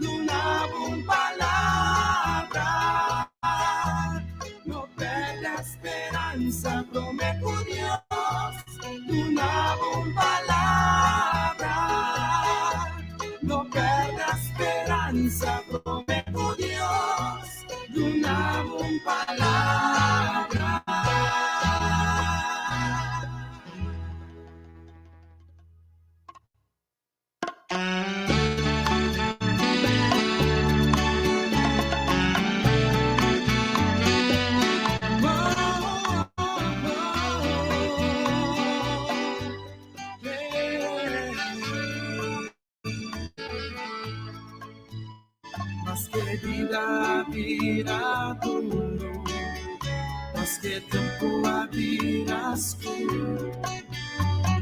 una buena palabra, no perde esperanza, prometo Dios, una buena palabra, no perde esperanza, prometo Dios, una buena palabra. Más que vida duro, más que tiempo a vida oscuro,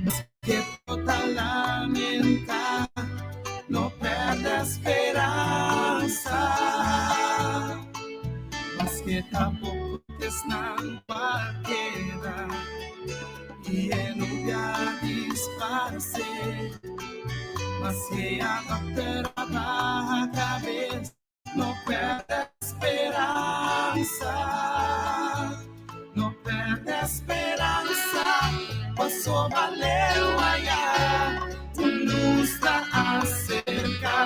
más que total lamenta, no perde esperanza, más que tampoco desnada queda, y en un día disparse, mas que a trabaja a cabeça, no perde esperanza, no perde esperanza, pasó valeu allá, luz está acerca,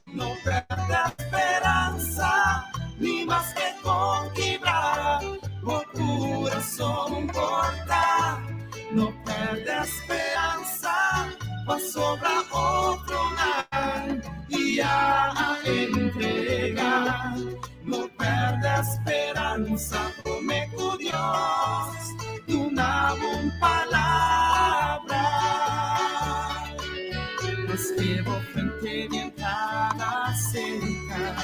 no perde esperanza, ni más que conquistar, o corazón portar, no perde esperanza, pasó a otro man, y a entregar, no perde esperanza, prometo Dios, una buena palabra, pues que vos frente mientras cerca,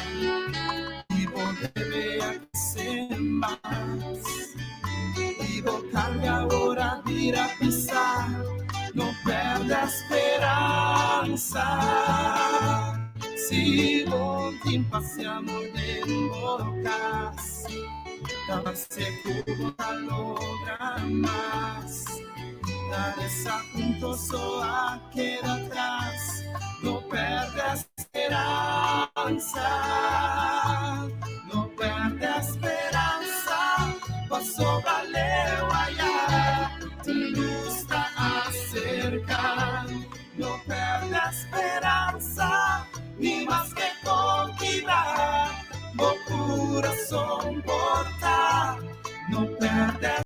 y vos debe hacer más, y vos carga ahora ir a pisar, no perde esperanza. sigo tin passiamo democas, tava seguro a logra más, dar esa punto soa queda atrás, no perdas esperanza.